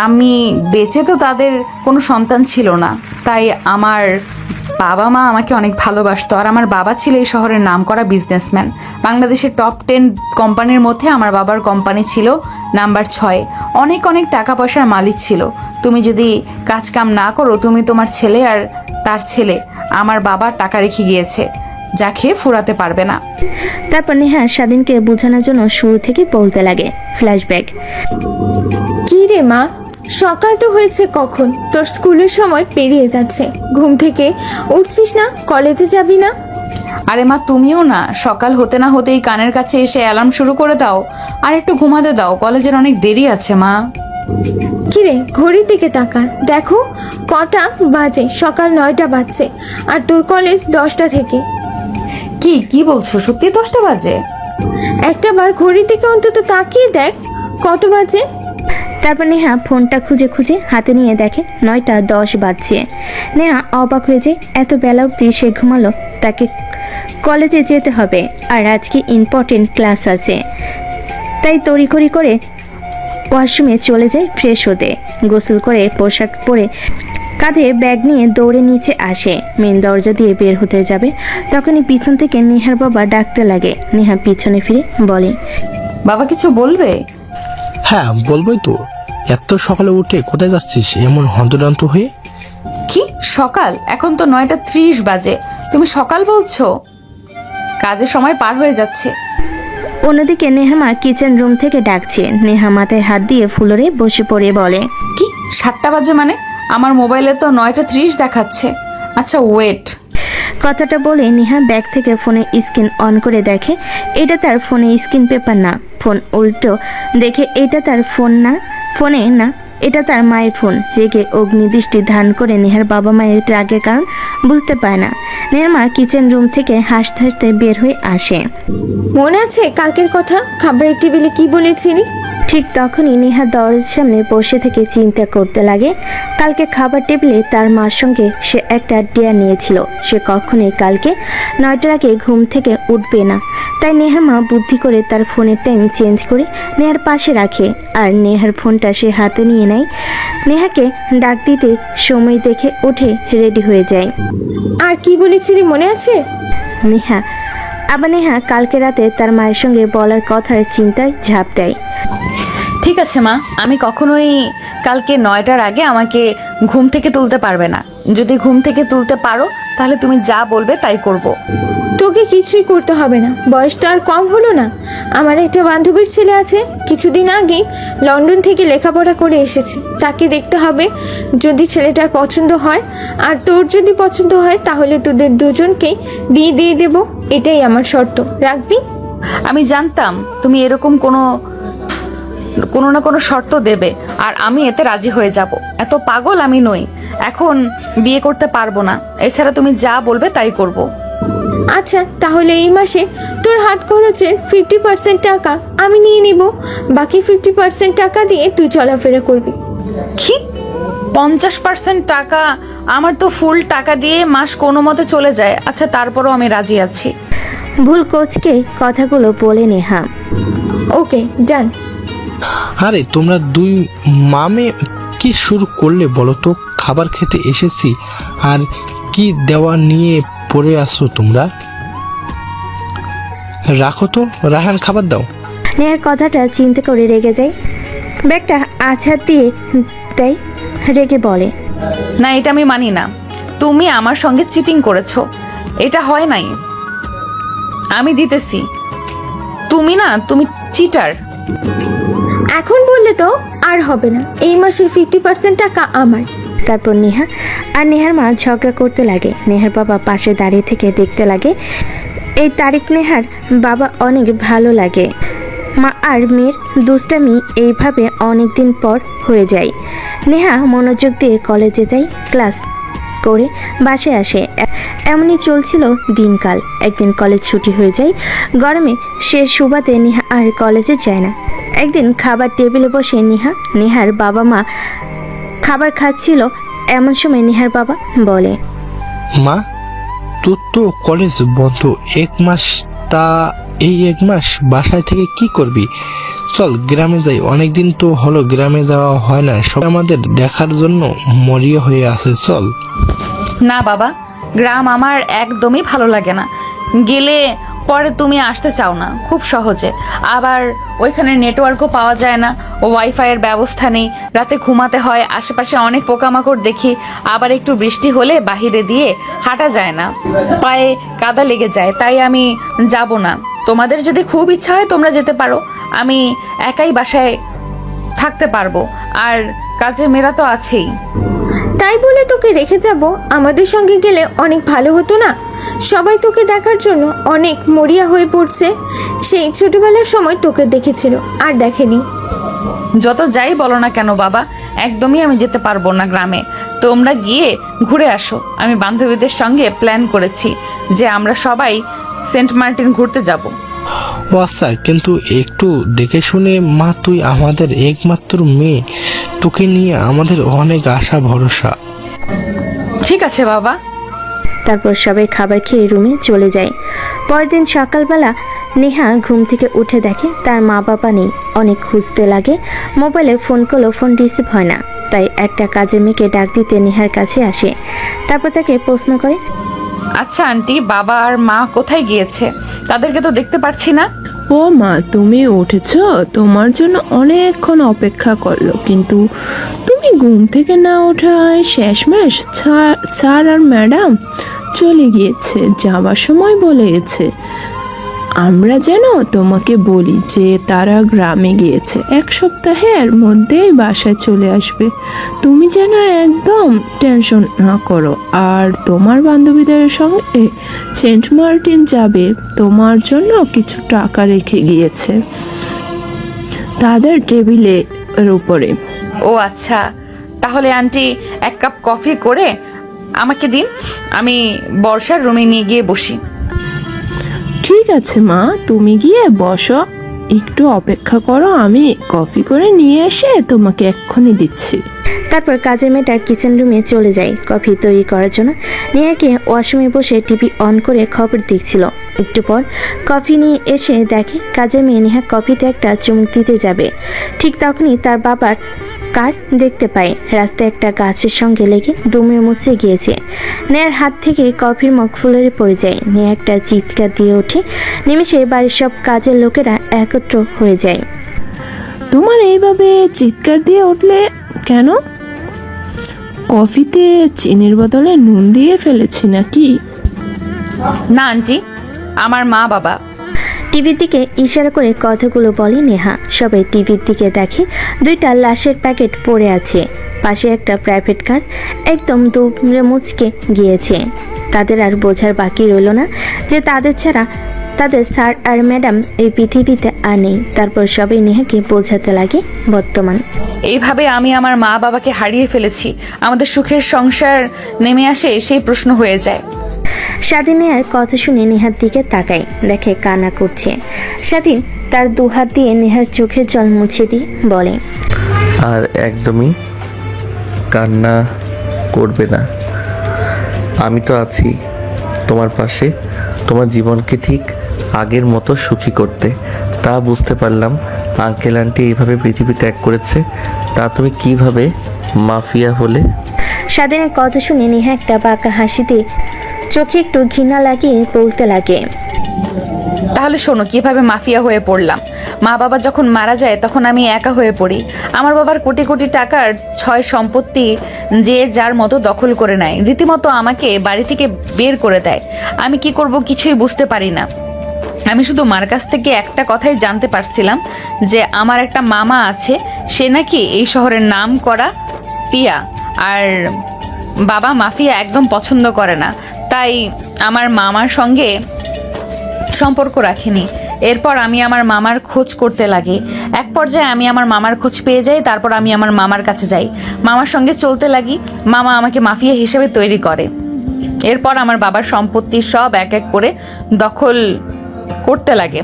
আমি বেঁচে তো তাদের কোনো সন্তান ছিল না, তাই আমার বাবা মা আমাকে অনেক ভালোবাসতো। আর আমার বাবা ছিল এই শহরের নামকরা বিজনেসম্যান। বাংলাদেশের টপ 10 কোম্পানির মধ্যে আমার বাবার কোম্পানি ছিল নাম্বার 6। অনেক অনেক টাকা পয়সার মালিক ছিল। তুমি যদি কাজ কাম না করো, তুমি, তোমার ছেলে আর তার ছেলে আমার বাবার টাকা রেখে গিয়েছে, যা খেয়ে ফুরাতে পারবে না। তারপর নেহা স্বাধীনকে বোঝানোর জন্য শুরু থেকে বলতে লাগে। ফ্ল্যাশব্যাক। কি রে মা, সকাল তো হয়েছে কখন, তোর স্কুলের সময় পেরিয়ে যাচ্ছে, ঘুম থেকে উঠছিস না, কলেজে যাবি না? আরে মা, তুমিও না সকাল হতে না হতেই কানের কাছে এসে অ্যালার্ম শুরু করে দাও। আর একটু ঘুমাতে দাও, কলেজের অনেক দেরি আছে মা। কি রে, ঘড়ির দিকে তাকা, দেখো কটা বাজে, সকাল 9টা বাজছে, আর তোর কলেজ 10টা থেকে। কি বলছো, সত্যি 10টা বাজে? একটা বার ঘড়ির দিকে অন্তত তাকিয়ে দেখ কত বাজে। তারপর নেহা ফোনটা খুঁজে খুঁজে হাতে নিয়ে দেখে 9টা 10 বাজছে। নেহা অবাক হয়ে যায়, এত বেলা অবধি সে ঘুমালো। তাকে কলেজে যেতে হবে, আর আজকে ইম্পর্টেন্ট ক্লাস আছে। তাই তড়িঘড়ি করে ওয়াশরুমে চলে যায় ফ্রেশ হতে। গোসল করে পোশাক পরে কাঁধে ব্যাগ নিয়ে দৌড়ে নিচে আসে। মেন দরজা দিয়ে বের হতে যাবে, তখনই পিছন থেকে নেহার বাবা ডাকতে লাগে। নেহা পিছনে ফিরে বলে, বাবা কিছু বলবে? হ্যাঁ বলবোই তো। এত সকালে উঠে কোথায় যাচ্ছিস এমন হন্তদন্ত হয়ে? কি সকাল? এখন তো 9টা 30 বাজে, তুমি সকাল বলছো? কাজের সময় পার হয়ে যাচ্ছে। অন্যদিকে নেহামা কিচেন রুম থেকে ডাকছে। নেহা মাথায় হাত দিয়ে ফ্লোরে বসে পড়ে বলে, কি 7টা বাজে মানে? আমার মোবাইলে তো 9টা 30 দেখাচ্ছে। আচ্ছা ওয়েট। কথাটা বলে নেহা ব্যাগ থেকে ফোনের স্ক্রিন অন করে দেখে এটা তার ফোনে স্ক্রিন পেপার না। ফোন উল্টো দেখে এটা তার ফোনে না, এটা তার মায়ের ফোন। রেগে অগ্নিদৃষ্টি ধারণ করে নেহার বাবা মায়ের রাগের কারণ বুঝতে পারে না। নেহার মা কিচেন রুম থেকে হাসতে হাসতে বের হয়ে আসে। মনে আছে কালকের কথা, খাবারের টেবিলে কি বলেছিলি? ঠিক তখনই নেহা দরজার সামনে বসে থেকে চিন্তা করতে লাগে। কালকে খাবার টেবিলে তার মার সঙ্গে সে একটা ডেয়ার নিয়েছিল, সে কখনোই কালকে 9টার আগে ঘুম থেকে উঠবে না। তাই নেহার মা বুদ্ধি করে তার ফোনের টাইম চেঞ্জ করে নেহার পাশে রাখে, আর নেহার ফোনটা সে হাতে নিয়ে নেয়। নেহাকে ডাক দিতে সময় দেখে উঠে রেডি হয়ে যায়। আর কি বলেছিলি মনে আছে? নেহা কালকে রাতে তার মায়ের সঙ্গে বলার কথার চিন্তায় ঝাঁপ দেয়। ঠিক আছে মা, আমি কখনোই কালকে 9টার আগে আমাকে ঘুম থেকে তুলতে পারবে না। যদি ঘুম থেকে তুলতে পারো তাহলে তুমি যা বলবে তাই করব। তোকে কিছুই করতে হবে না, বয়স তো আর কম হলো না। আমার একটা বান্ধবীর ছেলে আছে, কিছুদিন আগে লন্ডন থেকে লেখাপড়া করে এসেছে। তাকে দেখতে হবে, যদি ছেলেটার পছন্দ হয় আর তোর যদি পছন্দ হয় তাহলে তোদের দুজনকেই বিয়ে দিয়ে দেব। এটাই আমার শর্ত, রাখবি? আমি জানতাম তুমি এরকম কোনো না কোনো শর্ত দেবে, আর আমি এতে রাজি হয়ে যাব। এত পাগল আমি নই, এখন বিয়ে করতে পারবো না। এছাড়া তুমি যা বলবে তাই করব। আচ্ছা তাহলে এই মাসে তোর হাত খরচের 50% টাকা আমি নিয়ে নিব, বাকি 50% টাকা দিয়ে তুই চলাফেরা করবি। কি 50% টাকা? আমার তো ফুল টাকা দিয়ে মাস কোনো মতে চলে যায়। আচ্ছা তারপরও আমি রাজি আছি। ভুল কোচকে কথাগুলো বলে নেহা। ওকে ডান। আরে তোমরা দুই মামে কি শুরু করলে বলো তো? খাবার খেতে এসেছি আর কি দেওয়া নিয়ে পড়ে আসো তোমরা। রাখো তো, রাহান খাবার দাও। নেহার কথাটা চিন্তা করে রেগে যায়, ব্যাগটা আছাড় দিয়ে দেয়। রেগে বলে, না, এটা আমি মানি না। তুমি আমার সঙ্গে চিটিং করেছো, এটা হয় নাই। আমি দিতেছি। তুমি চিটার। এখন বললে তো আর হবে না, এই মাসের 50% টাকা আমার। তারপর নেহা আর নেহার মা ঝগড়া করতে লাগে। নেহার বাবা পাশে দাঁড়িয়ে থেকে দেখতে লাগে। এই তারিক নেহার বাবা অনেক ভালো লাগে। মা আর মেয়ের দুষ্টামি এইভাবে অনেক দিন পর হয়ে যায়। নেহা মনোযোগ দিয়ে কলেজে যায়, ক্লাস করে বাসায় আসে। এমনই চলছিল দিনকাল। একদিন কলেজ ছুটি হয়ে যায়। গরমে সে সুবাদে নেহা আর কলেজে যায় না। একদিন খাবার টেবিলে বসে নেহার বাবা মা খাবার খাচ্ছিল। এমন সময় নেহার বাবা বলে, মা, তোর তো কলেজ বন্ধ 1 মাস, তা এই 1 মাস বাসায় থেকে কি করবি? চল গ্রামে যাই, অনেকদিন তো হলো গ্রামে যাওয়া হয় না, সবাই আমাদের দেখার জন্য মরিয়া হয়ে আছে, চল। না বাবা, গ্রাম আমার একদমই ভালো লাগে না। গেলে পরে তুমি আসতে চাও না খুব সহজে, আবার ওইখানে নেটওয়ার্কও পাওয়া যায় না, ওয়াইফাইয়ের ব্যবস্থা নেই, রাতে ঘুমাতে হয়, আশেপাশে অনেক পোকামাকড় দেখি, আবার একটু বৃষ্টি হলে বাহিরে দিয়ে হাঁটা যায় না, পায়ে কাদা লেগে যায়, তাই আমি যাব না। তোমাদের যদি খুব ইচ্ছা হয় তোমরা যেতে পারো, আমি একাই বাসায় থাকতে পারবো, আর কাজের মেয়েরা তো আছেই। তাই বলে তোকে রেখে যাব? আমাদের সঙ্গে গেলে অনেক ভালো হতো না? সবাই তোকে দেখার জন্য অনেক মরিয়া হয়ে পড়ছে। সেই ছোটবেলার সময় তোকে দেখেছিল আর দেখেনি। যত যাই বলো না কেন বাবা, একদমই আমি যেতে পারবো না গ্রামে। তোমরা গিয়ে ঘুরে আসো। আমি বান্ধবীদের সঙ্গে প্ল্যান করেছি যে আমরা সবাই সেন্ট মার্টিন ঘুরতে যাব। ও আচ্ছা, কিন্তু একটু দেখে শুনে মা, তুই আমাদের একমাত্র মেয়ে, তোকে নিয়ে আমাদের অনেক আশা ভরসা। ঠিক আছে বাবা। তারপর সবাই খাবার খেয়ে রুমে চলে যায়। পরের দিন সকালবেলা নেহা ঘুম থেকে উঠে দেখে তার মা বাবা নেই। অনেক খুঁজতে লাগে, মোবাইলে ফোন করলেও ফোন রিসিভ হয় না। তাই একটা কাজের মেয়েকে ডাক দিতে নেহার কাছে আসে। তারপর তাকে প্রশ্ন করে, আচ্ছা আন্টি, বাবা আর মা কোথায় গিয়েছে? তাদেরকে তো দেখতে পাচ্ছি না। ও মা, তুমি উঠেছো? তোমার জন্য অনেকক্ষণ অপেক্ষা করলো, কিন্তু তুমি ঘুম থেকে না ওঠায় শেষমেশ স্যার আর ম্যাডাম চলে গিয়েছে, যাওয়ার সময় বলে গেছে আমরা যেন তোমাকে বলি যে তারা গ্রামে গিয়েছে, 1 সপ্তাহের মধ্যেই বাসায় চলে আসবে। তুমি যেন একদম টেনশন না করো। আর তোমার বান্ধবীদের সঙ্গে সেন্ট মার্টিন যাবে, তোমার জন্য কিছু টাকা রেখে গিয়েছে তাদের টেবিলের উপরে। ও আচ্ছা, তাহলে আন্টি 1 কাপ কফি করে আমাকে দিন, আমি বর্ষার রুমে নিয়ে গিয়ে বসি। ঠিক আছে মা, তুমি গিয়ে বসো, একটু অপেক্ষা করো, আমি কফি করে নিয়ে এসে তোমাকে এক্ষুনি দিচ্ছি। তারপর কাজের মেয়েটা কিচেন রুমে চলে যায় কফি তৈরি করার জন্য। নেহাকে ওয়াশরুমে বসে টিভি অন করে খবর দেখছিল। একটু পর কফি নিয়ে এসে দেখে কাজের মেয়ে নেহা কফিতে একটা চুমুক দিতে যাবে। ঠিক তখনই তার বাবার কার দেখতে পায় রাস্তায় একটা গাছের সঙ্গে লেগে দুমে মুছে গিয়েছে। নেহার হাত থেকে কফির মগ ফুলরে পড়ে যায়। নেহা একটা চিৎকার দিয়ে ওঠে। নিমেষে বাড়ির সব কাজের লোকেরা একত্র হয়ে যায়। তোমার এইভাবে চিৎকার দিয়ে উঠলে কেন? কফিতে চিনির বদলে নুন দিয়ে ফেলেছি নাকি? না আন্টি, আমার মা বাবা। টিভির দিকে ইশারা করে কথাগুলো বলে নেহা। সবাই টিভির দিকে দেখে 2টা লাশের প্যাকেট পড়ে আছে। পাশে একটা প্রাইভেট কার একদম দুমড়ে মুচকে গিয়েছে। তাদের আর বোঝার বাকি রইল না যে তাদের ছাড়া তাদের স্যার আর ম্যাডাম এই পৃথিবীতে আর নেই। তারপর সবাই নেহাকে বোঝাতে লাগে বর্তমান। এইভাবে আমি আমার মা বাবাকে হারিয়ে ফেলেছি, আমাদের সুখের সংসার নেমে আসে সেই প্রশ্ন হয়ে যায়। স্বাধীন নেহার কথা শুনে নেহার দিকে তাকায়, দেখে কান্না করছে। স্বাধীন তার 2 হাত দিয়ে নেহার চোখের জল মুছে দিয়ে বলে, আর একদমই কান্না করবে না, আমি তো আছি তোমার পাশে, তোমার জীবনকে ঠিক আগের মতো সুখী করতে। তা বুঝতে পারলাম আঙ্কেল আন্টি এইভাবে পৃথিবী ত্যাগ করেছে, তা তুমি কিভাবে মাফিয়া হলে? স্বাধীনের কথা শুনে নেহা একটা বাঁকা হাসি দিয়ে চোখে একটু ঘৃণা লাগিয়ে বলতে লাগে, তাহলে শোনো কিভাবে মাফিয়া হয়ে পড়লাম। মা বাবা যখন মারা যায় তখন আমি একা হয়ে পড়ি। আমার বাবার কোটি কোটি টাকার 6 সম্পত্তি যে যার মতো দখল করে নেয়, রীতিমতো আমাকে বাড়ি থেকে বের করে দেয়। আমি কি করব কিছুই বুঝতে পারি না। আমি শুধু মার কাছ থেকে একটা কথাই জানতে পারছিলাম যে আমার একটা মামা আছে, সে নাকি এই শহরের নাম করা পিয়া, আর বাবা মাফিয়া একদম পছন্দ করে না, তাই আমার মামার সঙ্গে সম্পর্ক রাখিনি। এরপর আমি আমার মামার খোঁজ করতে লাগি। এক পর্যায়ে আমি আমার মামার খোঁজ পেয়ে যাই, তারপর আমি আমার মামার কাছে যাই, মামার সঙ্গে চলতে লাগি। মামা আমাকে মাফিয়া হিসেবে তৈরি করে। এরপর আমার বাবার সম্পত্তি সব এক এক করে দখল করতে লাগে।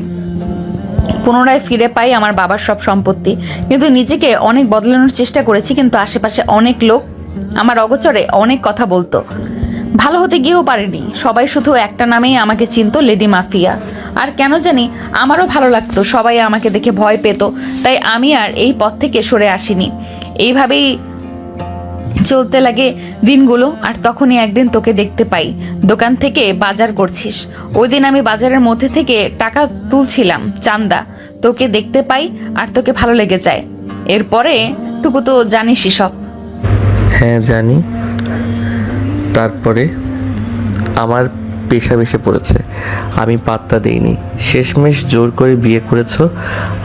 পুনরায় ফিরে পাই আমার বাবার সব সম্পত্তি, কিন্তু নিজেকে অনেক বদলানোর চেষ্টা করেছি, কিন্তু আশেপাশে অনেক লোক আমার অগোচরে অনেক কথা বলতো। ভালো হতে গিয়েও পারিনি, সবাই শুধু একটা নামেই আমাকে চিনতো, লেডি মাফিয়া। আর কেন জানি আমারও ভালো লাগতো, সবাই আমাকে দেখে ভয় পেত, তাই আমি আর এই পথ থেকে সরে আসিনি। এইভাবেই চলতে লাগে দিনগুলো। আর তখনই একদিন তোকে দেখতে পাই, দোকান থেকে বাজার করছিস। ওই দিন আমি বাজারের মধ্যে থেকে টাকা তুলছিলাম, চান্দা। তোকে দেখতে পাই আর তোকে ভালো লেগে যায়। এরপরে টুকু তো জানিসই সব। হ্যাঁ জানি। তারপরে আমার পেশা বেশে পড়েছে, আমি পাত্তা দেইনি। শেষমেশ জোর করে বিয়ে করেছো,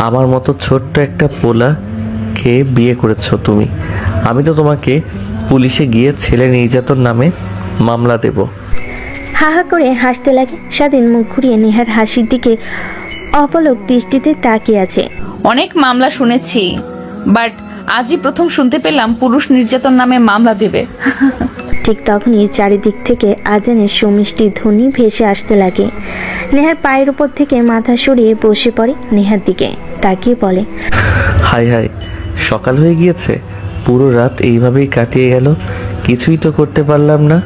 আমার মতো ছোট্ট একটা পোলাকে বিয়ে করেছো তুমি। আমি তো তোমাকে পুলিশে গিয়ে ছেলে নির্যাতন নামে মামলা দেব। হা হা করে হাসতে লাগে। স্বাধীন মুখ ঘুরিয়ে নেহার হাসির দিকে অপলক দৃষ্টিতে তাকিয়ে আছে। অনেক মামলা শুনেছি, বাট আজই প্রথম শুনতে পেলাম পুরুষ নির্যাতন নামে মামলা দেবে। ঠিক তখনই চারিদিক থেকে আজানের সুমিষ্টি ধ্বনি ভেসে আসতে লাগে। নেহার পায়ের উপর থেকে মাথা সরিয়ে বসে পড়ে নেহার দিকে তাকিয়ে বলে, হাই হাই, সকাল হয়ে গিয়েছে, পুরো রাত এইভাবেই কাটিয়ে গেল, কিছুই তো করতে পারলাম না।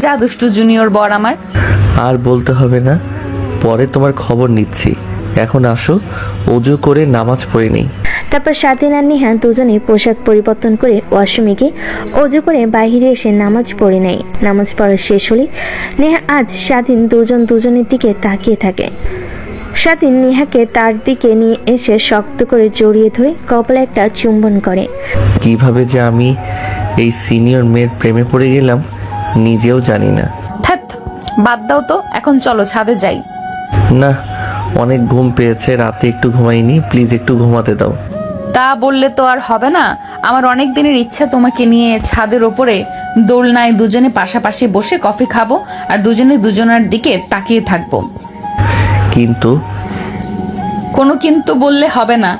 যা দুষ্টু জুনিয়র বর আমার। আর বলতে হবে না, পরে তোমার খবর নিচ্ছি। এখন আসো, অজু করে নামাজ পড়ে নিই। তারপর স্বাধীন আর নেহা দুজনে পোশাক পরিবর্তন করে ওয়াশরুমে গিয়ে অজু করে বাইরে এসে নামাজ পড়ে নেয়। নামাজ পড়া শেষ হলে নেহা আজ স্বাধীন দুজনের দিকে তাকিয়ে থাকে। স্বাধীন নেহাকে তার দিকে নিয়ে এসে শক্ত করে জড়িয়ে ধরে কপালে একটা চুম্বন করে। কিভাবে যে আমি এই সিনিয়র মেয়ের প্রেমে পড়ে গেলাম নিজেও জানি না। ধ্যাৎ, বাদ দাও তো, এখন চলো ছাদে যাই। না, অনেক ঘুম পেয়েছে, রাতে একটু ঘুমাইনি, প্লিজ একটু ঘুমাতে দাও। তা বললে তো আর হবে না। আমার অনেক দিনের ইচ্ছা তোমাকে নিয়ে ছাদের ওপরে দোলনায় দুজনে পাশাপাশি বসে কফি খাবো আর দুজনে দুজনের দিকে তাকিয়ে থাকবো। কিন্তু কোনো কিন্তু বললে হবে না,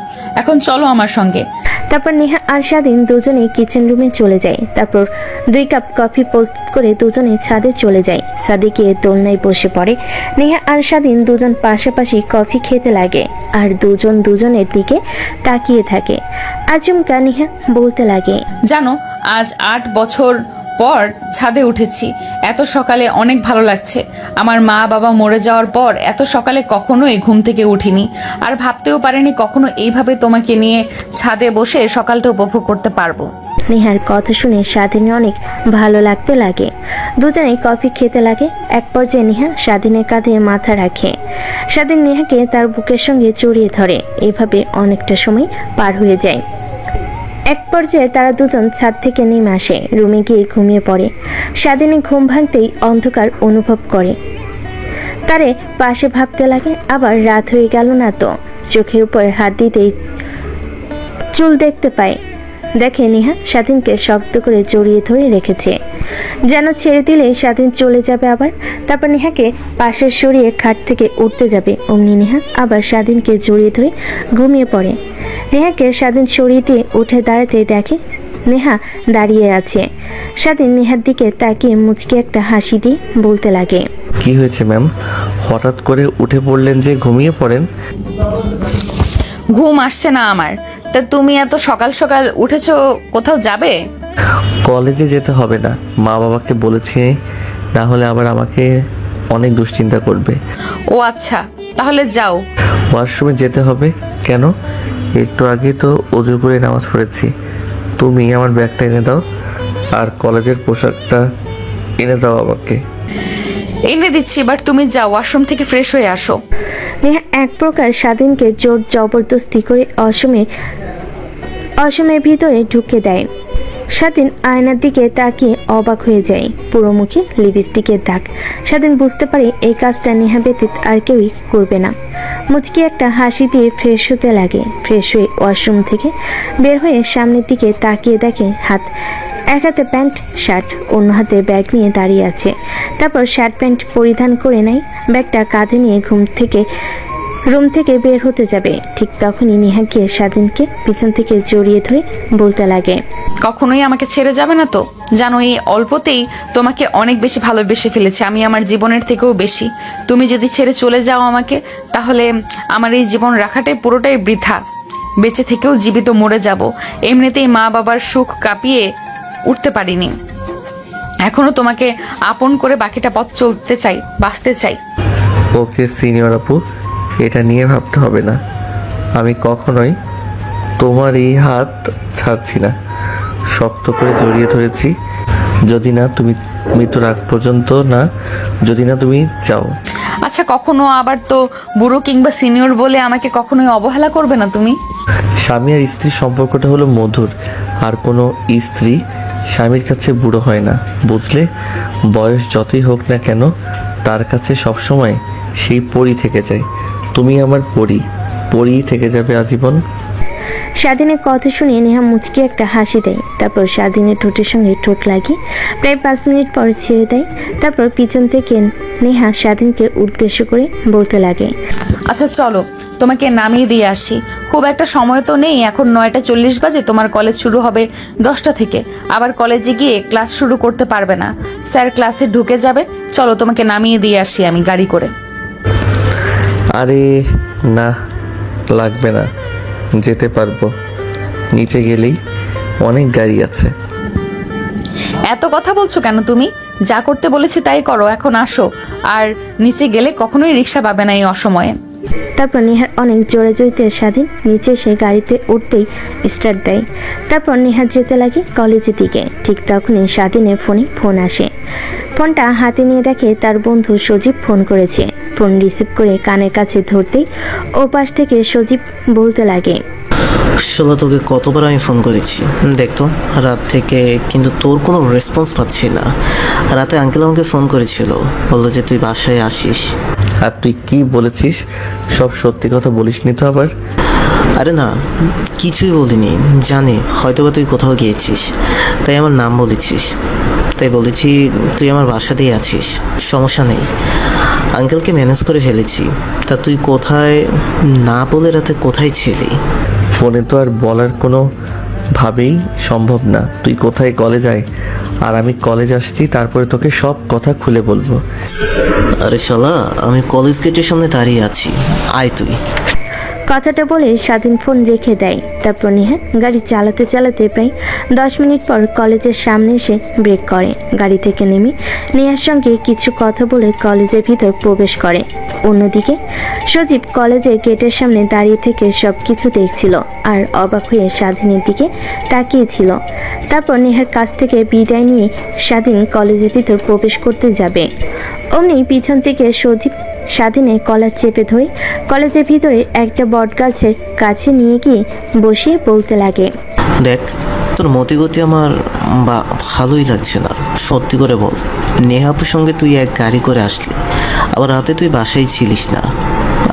এখন চলো আমার সঙ্গে। তারপর নেহা আর স্বাধীন দুজনে কিচেন রুমে চলে যায়। তারপর 2 কাপ কফি প্রস্তুত করে দুজনে ছাদে চলে যায়। ছাদে গিয়ে দোলনায় বসে পড়ে। নেহা আর স্বাধীন দুজন পাশাপাশি কফি খেতে লাগে আর দুজন দুজনের দিকে তাকিয়ে থাকে। আচমকা নেহা বলতে লাগে, জানো, আজ 8 বছর পর ছাদে উঠেছি। এত সকালে অনেক ভালো লাগছে। আমার মা বাবা মরে যাওয়ার পর এত সকালে কখনোই ঘুম থেকে উঠিনি, আর ভাবতেও পারিনি কখনো এইভাবে তোমাকে নিয়ে ছাদে বসে সকালটা উপভোগ করতে পারবো। নেহার কথা শুনে স্বাধীনের অনেক ভালো লাগতে লাগে। দুজনে কফি খেতে লাগে। এক পর্যায়ে নেহা স্বাধীনের কাঁধে মাথা রাখে। স্বাধীন নেহাকে তার বুকের সঙ্গে জড়িয়ে ধরে। এভাবে অনেকটা সময় পার হয়ে যায়। এক পর্যায়ে তারা দুজন ছাদ থেকে নেমে আসে, রুমে গিয়ে ঘুমিয়ে পড়ে। স্বাধীনে ঘুম ভাঙতেই অন্ধকার অনুভব করে। তারে পাশে ভাবতে লাগে, আবার রাত হয়ে গেল না তো। চোখের উপর হাত দিতেই চুল দেখতে পায়। দেখে নেহা স্বাধীনকে শক্ত করে জড়িয়ে ধরে রেখেছে, যেন ছেড়ে দিলে স্বাধীন চলে যাবে আবার। তারপর নেহাকে পাশে সরিয়ে খাট থেকে উঠতে যাবে, অমনি নেহা আবার স্বাধীনকে জড়িয়ে ধরে ঘুমিয়ে পড়ে। নেহাকে স্বাধীন সরিয়ে দিয়ে উঠে দাঁড়াতে দেখে নেহা দাঁড়িয়ে আছে। স্বাধীন নেহার দিকে তাকিয়ে মুচকি একটা হাসি দিয়ে বলতে লাগে, কি হয়েছে ম্যাম, হঠাৎ করে উঠে পড়লেন যে, ঘুমিয়ে পড়েন। ঘুম আসছে না আমার। তা তুমি এত সকাল সকাল উঠেছো, কোথাও যাবে? কলেজে যেতে হবে না, মা বাবাকে বলেছি, না হলে আবার আমাকে অনেক দুশ্চিন্তা করবে। ও আচ্ছা, তাহলে যাও। ওয়াশরুমে যেতে হবে কেন? একটু আগে তো অজু করে নামাজ পড়েছি। তুমি আমার ব্যাগটা এনে দাও আর কলেজের পোশাকটা এনে দাও আমাকে। এনে দিচ্ছি, বাট তুমি যাও, ওয়াশরুম থেকে ফ্রেশ হয়ে আসো। নেহা এক প্রকার স্বাধীনকে জোর জবরদস্তি করে অসমের ভিতরে ঢুকে দেয়। স্বাধীন আয়নার দিকে তাকিয়ে অবাক হয়ে যায়, পুরো মুখে লিপস্টিকের দাগ। স্বাধীন বুঝতে পারে এই কাজটা নেহা ব্যতীত আর কেউই করবে না। মুচকি একটা হাসি দিয়ে ফ্রেশ হতে লাগে। ফ্রেশ হয়ে ওয়াশরুম থেকে বের হয়ে সামনের দিকে তাকিয়ে দেখে এক হাতে প্যান্ট শার্ট, অন্য হাতে ব্যাগ নিয়ে দাঁড়িয়ে আছে। তারপর শার্ট প্যান্ট পরিধান করে নেয়, ব্যাগটা কাঁধে নিয়ে রুম থেকে বের হতে যাবে। ঠিক তখনই নেহা গিয়ে স্বাধীনকে পিছন থেকে জড়িয়ে ধরে বলতে লাগে, কখনোই আমাকে ছেড়ে যাবে না তো? জানো, এই অল্পতেই তোমাকে অনেক বেশি ভালোবেসে ফেলেছি আমি, আমার জীবনের থেকেও বেশি। তুমি যদি ছেড়ে চলে যাও আমাকে, তাহলে আমার এই জীবন রাখাটাই পুরোটাই বৃথা। বেঁচে থেকেও জীবিত মরে যাব। এমনিতেই মা বাবার সুখ কাঁপিয়ে উঠতে পারিনি, এখনো তোমাকে আপন করে বাকিটা পথ চলতে চাই, বাঁচতে চাই। ওকে সিনিয়র আপু, এটা নিয়ে ভাবতে হবে না। আমি কখনোই তোমার এই হাত ছাড়ছি না, শক্ত করে জড়িয়ে ধরেছি। যদি না তুমি মৃত্যুর আগ পর্যন্ত না, যদি না তুমি চাও। আচ্ছা, কখনো আবার তো বুড়ো কিংবা সিনিয়র বলে আমাকে কখনোই অবহেলা করবে না তুমি? স্বামী আর স্ত্রীর সম্পর্কটা হলো মধুর, আর কোনো স্ত্রী স্বামীর কাছে বুড়ো হয় না, বুঝলে? বয়স যতই হোক না কেন, তার কাছে সবসময় সেই পরী থেকে যায়। তুমি আমার পরী থেকে যাবে আজীবন। স্বাধীনের কথা শুনে নেহা মুচকি একটা হাসি দেয়। তারপর স্বাধীনের ঠোঁটের সঙ্গে ঠোঁট লাগিয়ে প্রায় 5 মিনিট পর ছেড়ে দেয়। তারপর পিছন থেকে নেহা স্বাধীনকে উদ্দেশ্য করে বলতে লাগে, আচ্ছা চলো, তোমাকে নামিয়ে দিয়ে আসি। খুব একটা সময় তো নেই, এখন 9:40 বাজে। তোমার কলেজ শুরু হবে 10টা থেকে। আবার কলেজে গিয়ে ক্লাস শুরু করতে পারবে না, স্যার ক্লাসে ঢুকে যাবে। চলো, তোমাকে নামিয়ে দিয়ে আসি আমি গাড়ি করে। আরে না, লাগবে না, যেতে পারবো। নিচে গেলেই অনেক গাড়ি আছে। এত কথা বলছো কেন তুমি? যা করতে বলেছি তাই করো, এখন আসো। আর নিচে গেলে কখনোই রিক্সা পাবে না এই অসময়ে। তারপর নেহার অনেক জোরাজোরিতে স্বাধীন নিচে এসে গাড়িতে উঠতেই স্টার্ট দেয়। তারপর নেহা যেতে লাগে কলেজের দিকে। ঠিক তখনই স্বাধীনের ফোন আসে। ফোনটা হাতে নিয়ে দেখে তার বন্ধু সজীব ফোন করেছে। ফোন রিসিভ করে কানের কাছে ধরতেই ও পাশ থেকে সজীব বলতে লাগে, শালা তোকে কতবার আমি ফোন করেছি দেখতো, রাত থেকে, কিন্তু তোর কোনো রেসপন্স পাচ্ছি না। রাতে আঙ্কেল আমাকে ফোন করেছিল, বললো যে তুই বাসায় আসিস। আর তুই কি বলেছিস? সব সত্যি কথা বলিসনি তো আবার? আরে না, কিছুই বলিনি। জানি হয়তোবা তুই কোথাও গিয়েছিস, তাই আমার নাম বলেছিস। তাই বলেছি তুই আমার বাসাতেই আছিস, সমস্যা নেই। আঙ্কেলকে ম্যানেজ করে ফেলেছি। তা তুই কোথায়, না বলে রাতে কোথায় ছিলি? ফোনে তো আর বলার কোনো ভাবেই সম্ভব না। তুই কোথায়? কলেজ আয়, আর আমি কলেজ আসছি, তারপরে তোকে সব কথা খুলে বলবো। আরে শালা, আমি কলেজ গেটের সামনে দাঁড়িয়ে আছি, আয় তুই। কথাটা বলে স্বাধীন ফোন রেখে দেয়। তারপর নেহা গাড়ি চালাতে চালাতে প্রায় 10 মিনিট পর কলেজের সামনে এসে ব্রেক করে। গাড়ি থেকে নেমে নেহার সঙ্গে কিছু কথা বলে কলেজের ভিতর প্রবেশ করে। অন্যদিকে সজীব কলেজের গেটের সামনে দাঁড়িয়ে থেকে সব কিছু দেখছিল আর অবাক হয়ে স্বাধীনের দিকে তাকিয়েছিল। তারপর নেহার কাছ থেকে বিদায় নিয়ে স্বাধীন কলেজের ভিতর প্রবেশ করতে যাবে। অমনি পিছন থেকে সজীব স্বাধীনের কলার চেপে ধরে কলেজের ভিতরে একটা বট গাছের কাছে নিয়ে গিয়ে বসিয়ে বলতে লাগে, দেখ, তোর মতিগতি আমার ভালোই লাগছে না। সত্যি করে বল, নেহাপুর সঙ্গে তুই এক গাড়ি করে আসলি, আবার রাতে তুই বাসায় ছিলিস না।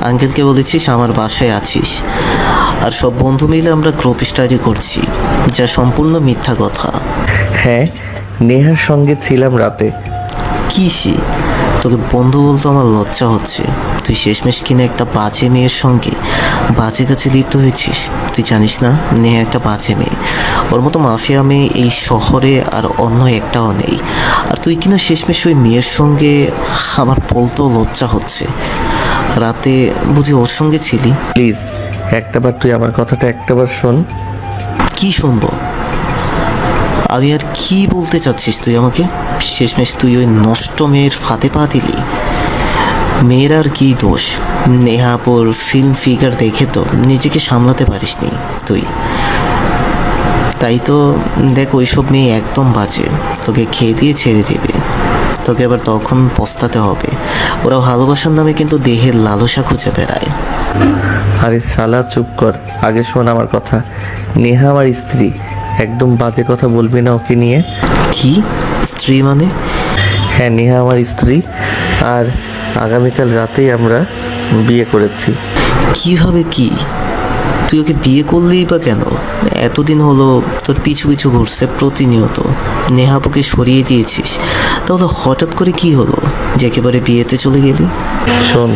আঙ্কেলকে বলেছিস আমার বাসায় আছিস, আর সব বন্ধু মিলে আমরা গ্রুপ স্টাডি করছি, যা সম্পূর্ণ মিথ্যা কথা। হ্যাঁ, নেহার সঙ্গে ছিলাম রাতে। কিসি, তোকে বন্ধু বলতে আমার লজ্জা হচ্ছে। তুই শেষমেশ কিনে একটা বাজে মেয়ের সঙ্গে বাজে কাছে লিপ্ত হয়েছিস। তুই জানিস না নেহা একটা বাজে মেয়ে, ওর মতো মাফিয়া মেয়ে এই শহরে আর অন্য একটাও নেই। আর তুই কিনা শেষমেশ ওই মেয়ের সঙ্গে, আমার বলতেও লজ্জা হচ্ছে, রাতে বুঝি ওর সঙ্গে ছিলি। প্লিজ একটাবার তুই আমার কথাটা একটাবার শোন। কি শুনবো? আমি আর কি বলতে চাচ্ছিস তুই আমাকে? শেষমেশ তুই ওই নষ্ট মেয়ের ফাঁদে পা দিলি। মেয়ের আর কি দোষ? নেহাপুর ফিল্ম ফিগার দেখে তো নিজেকে সামলাতে পারিসনি তুই। তাই তো দেখ, ওইসব মেয়ে একদম বাজে, তোকে খেয়ে দিয়ে ছেড়ে দেবে। তোকে আবার তখন পস্তাতে হবে। ওরা ভালোবাসার নামে কিন্তু দেহের লালসা খুঁজে বেড়ায়। আরে শালা চুপ কর, আগে শোন আমার কথা। নেহা আমার স্ত্রী, একদম বাজে কথা বলবি না ওকে নিয়ে। কি স্ত্রী মানে? হ্যাঁ, নেহা আমার স্ত্রী, আর আগামীকাল রাতেই আমরা বিয়ে করেছি। কিভাবে কি? তুই ওকে বিয়ে করলেই বা কেন? এতদিন হলো তোর পিছু পিছু ঘুরছে প্রতিনিয়ত, নেহাপুকে সরিয়ে দিয়েছিস, তাহলে হঠাৎ করে কি হলো যে একেবারে বিয়েতে চলে গেলি? শোন,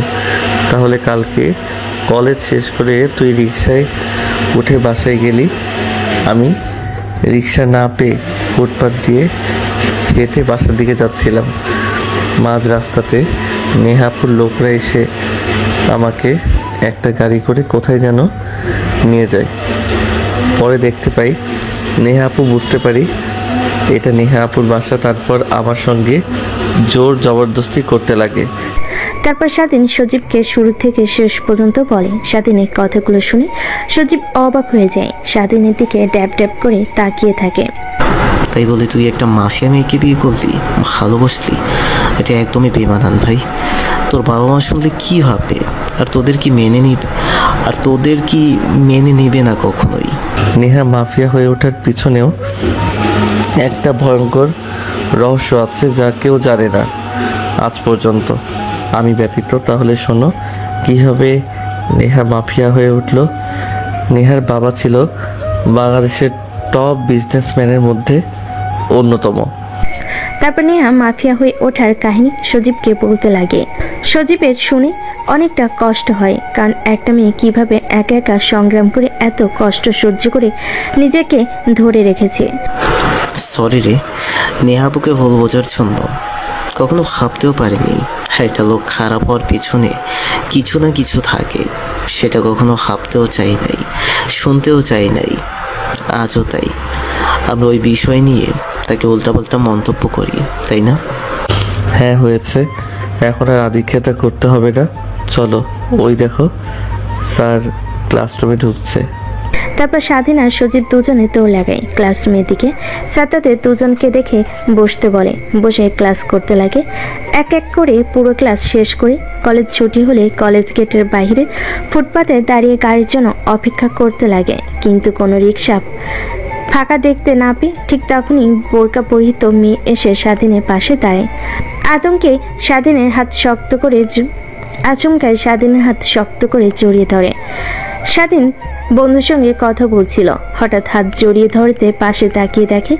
তাহলে কালকে কলেজ শেষ করে তুই রিক্সায় উঠে বাসায় গেলি, আমি রিক্সা না পেয়ে ফুটপাথ দিয়ে হেঁটে বাসার দিকে যাচ্ছিলাম। মাঝ রাস্তাতে নেহাপুর লোকরা এসে আমাকে একটা গাড়ি করে কোথায় যেন নিয়ে যায়। পরে দেখতে পাই নেহাপু, বুঝতে পারি এটা নেহাপুর বাসা। তারপর আমার সঙ্গে জোর জবরদস্তি করতে লাগে। তারপর স্বাধীন সজীবকে শুরু থেকে শেষ পর্যন্ত বলে। স্বাধীনের কথাগুলো শুনে সজীব অবাক হয়ে যায়, স্বাধীনের দিকে ড্যাব ড্যাব করে তাকিয়ে থাকে। তাই বলে তুই একটা মাফিয়া মেয়েকে বিয়ে করলি, ভালোবাসলি? এটা একদমই বেমানান ভাই। তোর বাবা মা শুনলে কি ভাববে? আর তোদের কি মেনে নেবে না কখনোই? নেহা মাফিয়া হয়ে ওঠার পিছনেও একটা ভয়ঙ্কর রহস্য আছে যা কেউ জানে না আজ পর্যন্ত, আমি ব্যতীত। তাহলে শোনো কীভাবে নেহা মাফিয়া হয়ে উঠলো। নেহার বাবা ছিল বাংলাদেশের টপ বিজনেসম্যানের মধ্যে অন্যতম। তারপর নেহা মাফিয়া হয়ে ওঠার কাহিনী সজীবকে বলতে লাগে। সজীবের শুনে অনেকটা কষ্ট হয়, কারণ একটা মেয়ে কিভাবে একা একা সংগ্রাম করে এত কষ্ট সহ্য করে নিজেকে ধরে রেখেছে। সরি রে, নেহাপুকে ভুল বোঝার জন্য। কখনো ভাবতেও পারিনি একটা লোক খারাপ হওয়ার পিছনে কিছু না কিছু থাকে, সেটা কখনো ভাবতেও চাই নাই, শুনতেও চাই নাই। আজও তাই আমরা ওই বিষয় নিয়ে তাকে উল্টাপাল্টা মন্তব্য করি, তাই না? হ্যাঁ, হয়েছে, এখন আর আদিক্ষেতা করতে হবে না। চলো, ওই দেখো স্যার ক্লাসরুমে ঢুকছে। তারপর স্বাধীন আর সজীব দুজনে দৌড় লাগায় ক্লাসরুমের দিকে। স্যার তাদের দুজনকে দেখে বসতে বলে, বসে ক্লাস করতে লাগে। এক এক করে পুরো ক্লাস শেষ করে কলেজ ছুটি হলে কলেজ গেটের বাইরে ফুটপাতে দাঁড়িয়ে গাড়ির জন্য অপেক্ষা করতে লাগে, কিন্তু কোনো রিক্সা ফাঁকা দেখতে না পেয়ে ঠিক তখনই বোরকা পরিহিত মেয়ে এসে স্বাধীনের পাশে দাঁড়ায়। আচমকায় স্বাধীনের হাত শক্ত করে জড়িয়ে ধরে। স্বাধীন বন্ধুর সঙ্গে কথা বলছিল, হঠাৎ হাত জড়িয়ে ধরতে পাশে তাকিয়ে দেখে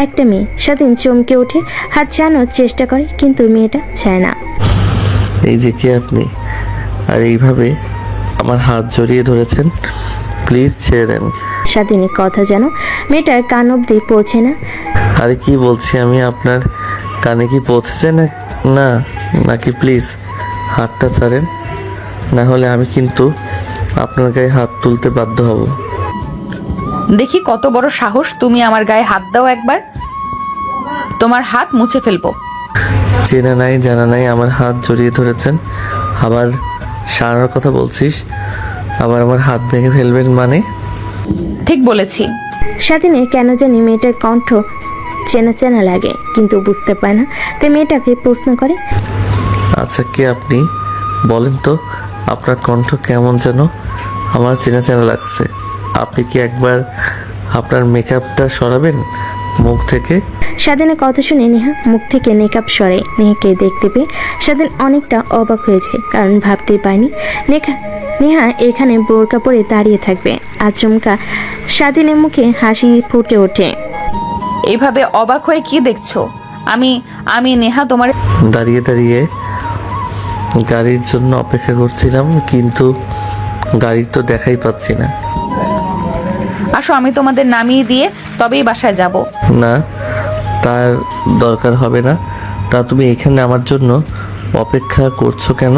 একটা মেয়ে। স্বাধীন চমকে ওঠে, হাত ছাড়ানোর চেষ্টা করে, কিন্তু মেয়েটা ছায় না। এই যে কে আপনি, আর এইভাবে আমার হাত জড়িয়ে ধরেছেন? প্লিজ ছেড়ে দেন। স্বাধীনের কথা যেন মেয়েটার কান অব্দি পৌঁছে না। আরে কি বলছি আমি, আপনার কানে কি পৌঁছেছে না নাকি? প্লিজ হাতটা ছাড়েন, না হলে আমি কিন্তু আপনার গায়ে হাত তুলতে বাধ্য হব। দেখি কত বড় সাহস, তুমি আমার গায়ে হাত দাও একবার, তোমার হাত মুছে ফেলবো। চেনা নাই জানা নাই আমার হাত জড়িয়ে ধরেছেন, আবার সারার কথা বলছিস, আবার আমার হাত ভেঙে ফেলবেন মানে? ঠিক বলেছি। স্বাধীনের কেন জানি মেয়েটার কণ্ঠ চেনা চেনা লাগে, কিন্তু বুঝতে পারে না, তাই মেয়েটাকে প্রশ্ন করে, আচ্ছা কে আপনি বলেন তো, আপনার কণ্ঠ কেমন যেন আমার চেনা চেনা লাগছে। আপনি কি একবার আপনার মেকআপটা সরাবেন মুখ থেকে? স্বাধীনের কথা শুনে নেহা মুখ থেকে মেকআপ সরে। নেহাকে দেখতে পেয়ে স্বাধীন অনেকটা অবাক হয়ে যায়, কারণ ভাবতেই পায়নি নেহা এখানে বোরকা পরে দাঁড়িয়ে থাকবে। আচমকা স্বাধীনের মুখে হাসি ফুটে ওঠে। এইভাবে অবাক হয়ে কি দেখছো? আমি নেহা, তোমার দাঁড়িয়ে দাঁড়িয়ে গাড়ির জন্য অপেক্ষা করছিলাম, কিন্তু গাড়ির তো দেখাই পাচ্ছি না। আসো, আমি তোমাদের নামিয়ে দিয়ে তবেই বাসায় যাব। না, তার দরকার হবে না। তা তুমি এখানে আমার জন্য অপেক্ষা করছো কেন?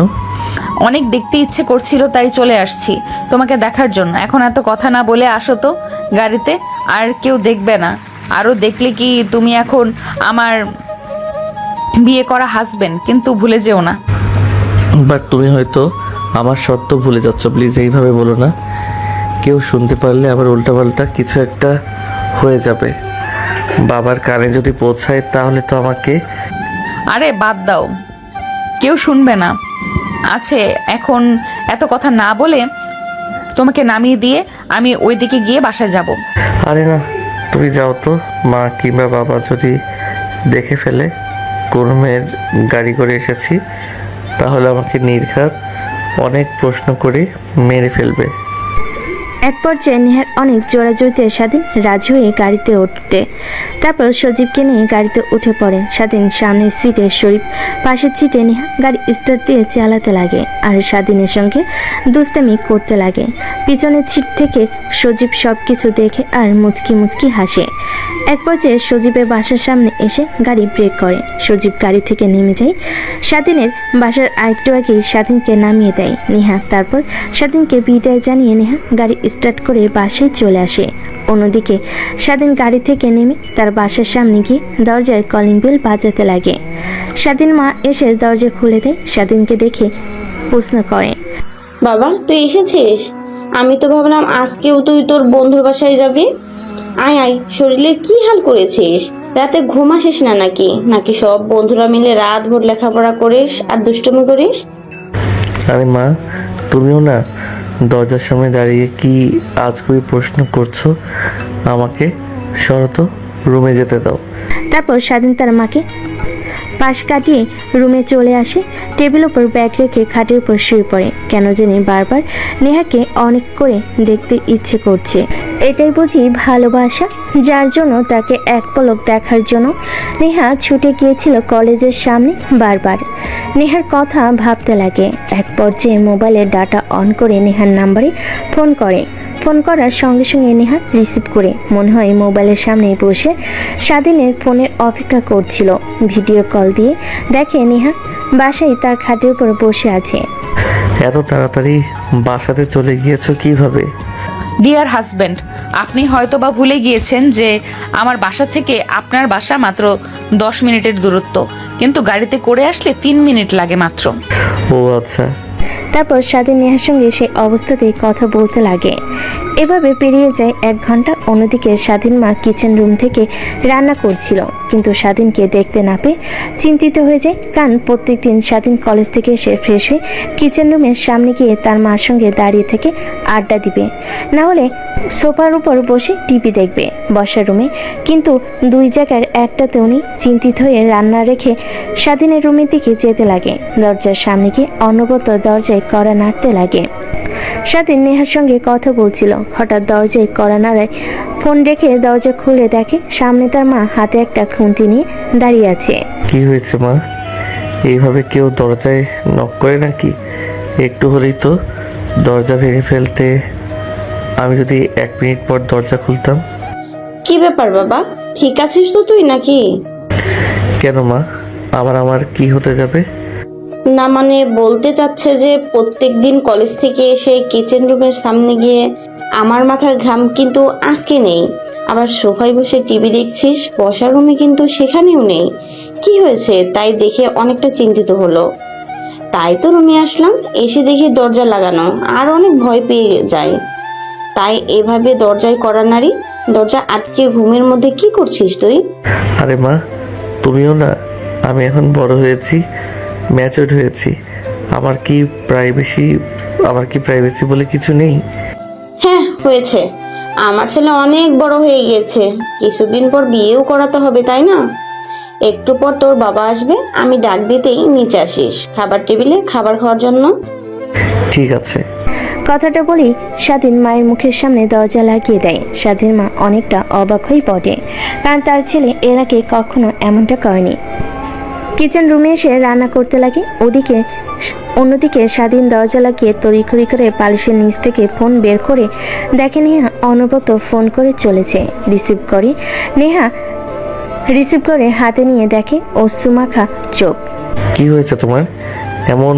অনেক দেখতে ইচ্ছে করছিল, তাই চলে আসছি তোমাকে দেখার জন্য। এখন এত কথা না বলে আসো তো গাড়িতে, আর কেউ দেখবে না। আরও দেখলে কি তুমি এখন আমার বিয়ে করা হাজবেন্ড, কিন্তু ভুলে যেও না। বাট তুমি হয়তো আমার শর্ত ভুলে যাচ্ছ। প্লিজ এইভাবে বলো না, কেউ শুনতে পারলে আবার উল্টাপাল্টা কিছু একটা হয়ে যাবে। বাবার কানে যদি পৌঁছায় তাহলে তো আমাকে। আরে বাদ দাও, কেউ শুনবে না। আছে, এখন এত কথা না বলে তোমাকে নামিয়ে দিয়ে আমি ওইদিকে গিয়ে বাসায় যাব। আরে না, তুমি যাও তো, মা কিংবা বাবা যদি দেখে ফেলে কোন মেয়ের গাড়ি করে এসেছি, তাহলে আমাকে নির্ঘাত অনেক প্রশ্ন করে মেরে ফেলবে। এক পর্যায়ে নেহার অনেক জোরাজুরিতে স্বাধীন রাজি হয়ে গাড়িতে উঠতে, তারপর সজীবকে নিয়ে গাড়িতে উঠে পড়ে স্বাধীন। সামনের সিটে শরীফ, পাশের সিটে নেহা গাড়ি স্টার্ট দিয়ে চালাতে লাগে আর স্বাধীনের সঙ্গে দুষ্টামি করতে লাগে। পিছনের সিট থেকে সজীব সব কিছু দেখে আর মুচকি মুচকি হাসে। এক পর্যায়ে সজীবের বাসার সামনে এসে গাড়ি ব্রেক করে। সজীব গাড়ি থেকে নেমে যায়। স্বাধীনের বাসার আরেকটু আগে স্বাধীনকে নামিয়ে দেয় নেহা। তারপর স্বাধীনকে বিদায় জানিয়ে নেহা গাড়ি স্টার্ট করে বাসায় চলে আসে। অন্যদিকে স্বাধীন গাড়ি থেকে নেমে তার বাসার সামনে গিয়ে দরজায় কলিং বেল বাজাতে লাগে। স্বাধীন মা এসে দরজা খুলে দেয়। স্বাধীনকে দেখে প্রশ্ন করে, বাবা তুই এসেছিস? আমি তো ভাবলাম আজকেও তুই তোর বন্ধুর বাসায় যাবি। আয় আয়, শরীরে কি হাল করেছিস? রাতে ঘুম আসিস না নাকি? নাকি সব বন্ধুরা মিলে রাত ভোর লেখাপড়া করিস আর দুষ্টুমি করিস? আরে মা, তুমিও না দরজার সামনে দাঁড়িয়ে কি আজগুবি প্রশ্ন করছো আমাকে? শরত, রুমে যেতে দাও। তারপর স্বাধীন তার মাকে পাশ কাটিয়ে রুমে চলে আসে। টেবিল ওপর ব্যাগ রেখে খাটের উপর শুয়ে পড়ে। কেন জানি বারবার নেহাকে অনেক করে দেখতে ইচ্ছে করছে। এটাই বুঝি ভালোবাসা, যার জন্য তাকে এক পলক দেখার জন্য নেহা ছুটে গিয়েছিল কলেজের সামনে। বারবার নেহার কথা ভাবতে লাগে। এক পর্যায়ে মোবাইলের ডাটা অন করে নেহার নাম্বারে ফোন করে। ফোন করার সঙ্গে সঙ্গে নেহা রিসিভ করে মনে হয় মোবাইলের সামনে বসে স্বাধীনের ফোনের অপেক্ষা করছিল। ভিডিও কল দিয়ে দেখে নেহা বাসায় তার খাটের উপর বসে আছে। এত তাড়াতাড়ি বাসাতে চলে গিয়েছো কিভাবে? ডিয়ার হাজব্যান্ড, আপনি হয়তো বা ভুলে গিয়েছেন যে আমার বাসা থেকে আপনার বাসা মাত্র 10 মিনিটের দূরত্ব, কিন্তু গাড়িতে করে আসলে 3 মিনিট লাগে মাত্র। ও আচ্ছা। তারপর স্বাধীন নেহার সঙ্গে সেই অবস্থাতেই কথা বলতে লাগে। এভাবে পেরিয়ে যায় 1 ঘন্টা। অন্যদিকে স্বাধীন মা কিচেন রুম থেকে রান্না করছিল, কিন্তু স্বাধীনকে দেখতে না পেয়ে চিন্তিত হয়ে যায়। কারণ প্রত্যেকদিন স্বাধীন কলেজ থেকে এসে ফ্রেশ হয়ে কিচেন রুমের সামনে গিয়ে তার মার সঙ্গে দাঁড়িয়ে থেকে আড্ডা দিবে, না হলে সোফার উপর বসে টিভি দেখবে বসার রুমে। কিন্তু দুই জায়গার একটাতেও নেই। চিন্তিত হয়ে রান্না রেখে স্বাধীনের রুমের দিকে যেতে লাগে। দরজার সামনে গিয়ে অনবরত দরজায় কড়া নাড়তে লাগে। স্বাধীন নেহার সঙ্গে কথা বলছিল, হঠাৎ দরজায় কড়া নাড়ায়। ফোন রেখে দরজা খুলে দেখে সামনে তার মা হাতে একটা খুন্তি নিয়ে দাঁড়িয়ে আছে। কি হয়েছে মা? এইভাবে কেউ দরজায় নক করে নাকি? একটু হলেই তো দরজা ভেঙে ফেলতে। আমি যদি 1 মিনিট পর দরজা খুলতাম। কি ব্যাপার বাবা, ঠিক আছিস তো তুই নাকি? কেন মা, আমার কি হতে যাবে? না মানে বলতে চাচ্ছে যে প্রত্যেকদিন কলেজ থেকে এসে কিচেন রুমের সামনে গিয়ে আমার মাথার ঘাম কিন্তু আজকে নেই। আবার সোফায় বসে টিভি দেখছিস, বসার রুমে কিন্তু সেখানেও নেই। কি হয়েছে তাই দেখে অনেকটা চিন্তিত হলো। তাই তো রুমে আসলাম, এসে দেখি দরজা লাগানো, আর অনেক ভয় পেয়ে যায়। তাই এভাবে দরজায় কড়া নাড়ি। দরজা আটকে ঘুমের মধ্যে কি করছিস তুই? আরে মা, তুমিও না, আমি এখন বড় হয়েছি, ম্যাচিউরড হয়েছি। আমার কি প্রাইভেসি বলে কিছু নেই? হ্যাঁ হয়েছে, আমার ছেলে অনেক বড় হয়ে গিয়েছে, কিছুদিন পর বিয়েও করাতে হবে তাই না? একটু পর তোর বাবা আসবে, আমি ডাক দিতেই নিচে আসিস খাবার টেবিলে খাবার খাওয়ার জন্য। ঠিক আছে। কথাটা বলেই স্বাধীন মায়ের মুখের সামনে দরজা লাগিয়ে দেয়। স্বাধীন মা অনেকটা অবাক হয়ে পড়ে, কারণ তার ছেলে এর আগে কখনো এমনটা করেনি। কিচেন রুমে এসে রান্না করতে লাগে। অন্যদিকে স্বাধীন দরজা লাগিয়ে তড়িঘড়ি করে বালিশের নিচ থেকে ফোন বের করে দেখে নেহা অনবরত ফোন করে চলেছে। রিসিভ করে হাতে নিয়ে দেখে অশ্রুমাখা চোখ। কি হয়েছে তোমার? এমন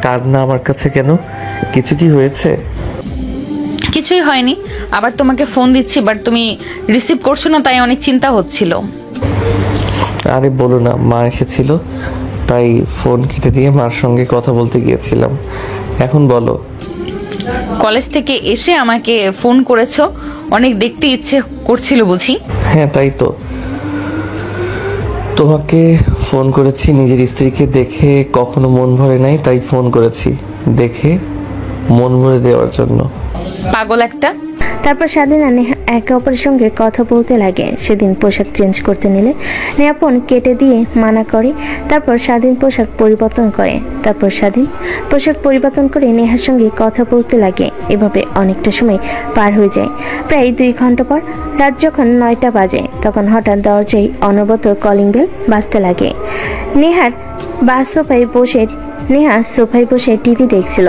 কাঁদনা আমার কাছে কেন? কিছু কি হয়েছে? কিছুই হয়নি, আবার তোমাকে ফোন দিচ্ছি বাট তুমি রিসিভ করছো না, তাই অনেক চিন্তা হচ্ছিল। আরে বলো না, মা এসেছিল তাই ফোন কেটে দিয়ে মার সঙ্গে কথা বলতে গিয়েছিলাম। এখন বলো। কলেজ থেকে এসে আমাকে ফোন করেছো, অনেক দেখতে ইচ্ছে করছিল বুঝি? হ্যাঁ তাই তো, তোমাকে ফোন করেছি। নিজের স্ত্রীকে দেখে কখনো মন ভরে নাই, তাই ফোন করেছি দেখে মন ভরে দেওয়ার জন্য। পাগল একটা। তারপর স্বাধীন আর নেহা একে অপরের সঙ্গে কথা বলতে লাগে। সেদিন পোশাক চেঞ্জ করতে নিলে নেহা ফোন কেটে দিয়ে মানা করে। তারপর স্বাধীন পোশাক পরিবর্তন করে। তারপর স্বাধীন পোশাক পরিবর্তন করে নেহার সঙ্গে কথা বলতে লাগে। এভাবে অনেকটা সময় পার হয়ে যায়। প্রায় 2 ঘন্টা পর রাত যখন 9টা বাজে তখন হঠাৎ দরজায় অনবরত কলিং বেল বাজতে লাগে। নেহা সোফায় বসে টিভি দেখছিল।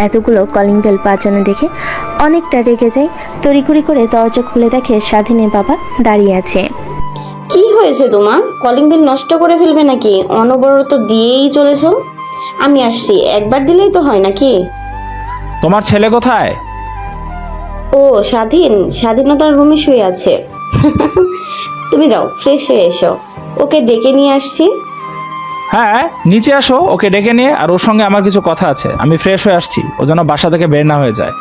এতগুলো কলিং বেল বাজানো দেখে অনেকটা রেগে যায়। তড়িঘড়ি করে দরজা খুলে দেখে স্বাধীনের বাবা দাঁড়িয়ে আছে। কি হয়েছে তোমার? কলিং বেল নষ্ট করে ফেলবে নাকি? অনবরত দিয়েই চলেছ। আমি আসছি, একবার দিলেই তো হয় নাকি? তোমার ছেলে কোথায়? ও স্বাধীনতার রুমে শুয়ে আছে। তুমি যাও, ফ্রেশ হয়ে এসো, ওকে ডেকে নিয়ে আসছি। হ্যাঁ, নিচে আসো, ওকে ডেকে নিয়ে। আর ওর সঙ্গে আমার কিছু কথা আছে। আমি ফ্রেশ হয়ে আসছি, ও যেন বাসা থেকে বের না হয়ে যায়।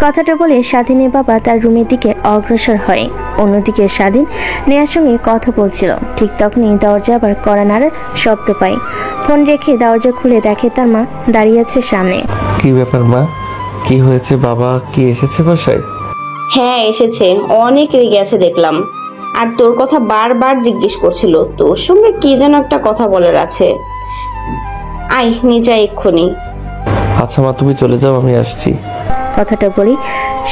কথাটা বলে স্বাধীনের বাবা তার রুমের দিকে অগ্রসর হয়। অন্যদিকে স্বাধীন নেহার সঙ্গে কথা বলছিল। ঠিক তখনই দরজা আবার কড়া নাড়ার শব্দ পায়। ফোন রেখে দরজা খুলে দেখে তার মা দাঁড়িয়ে আছে সামনে। কি ব্যাপার মা? কি হয়েছে? বাবা কি এসেছে বাসায়? হ্যাঁ এসেছে, অনেক রেগে আছে দেখলাম। আর তোর কথা বারবার জিজ্ঞেস করছিল। তোর সঙ্গে কি যেন একটা কথা বলার আছে। আয় নিচে আয় এক্ষুনি। আচ্ছা মা, তুমি চলে যাও, আমি আসছি। কথাটা বলি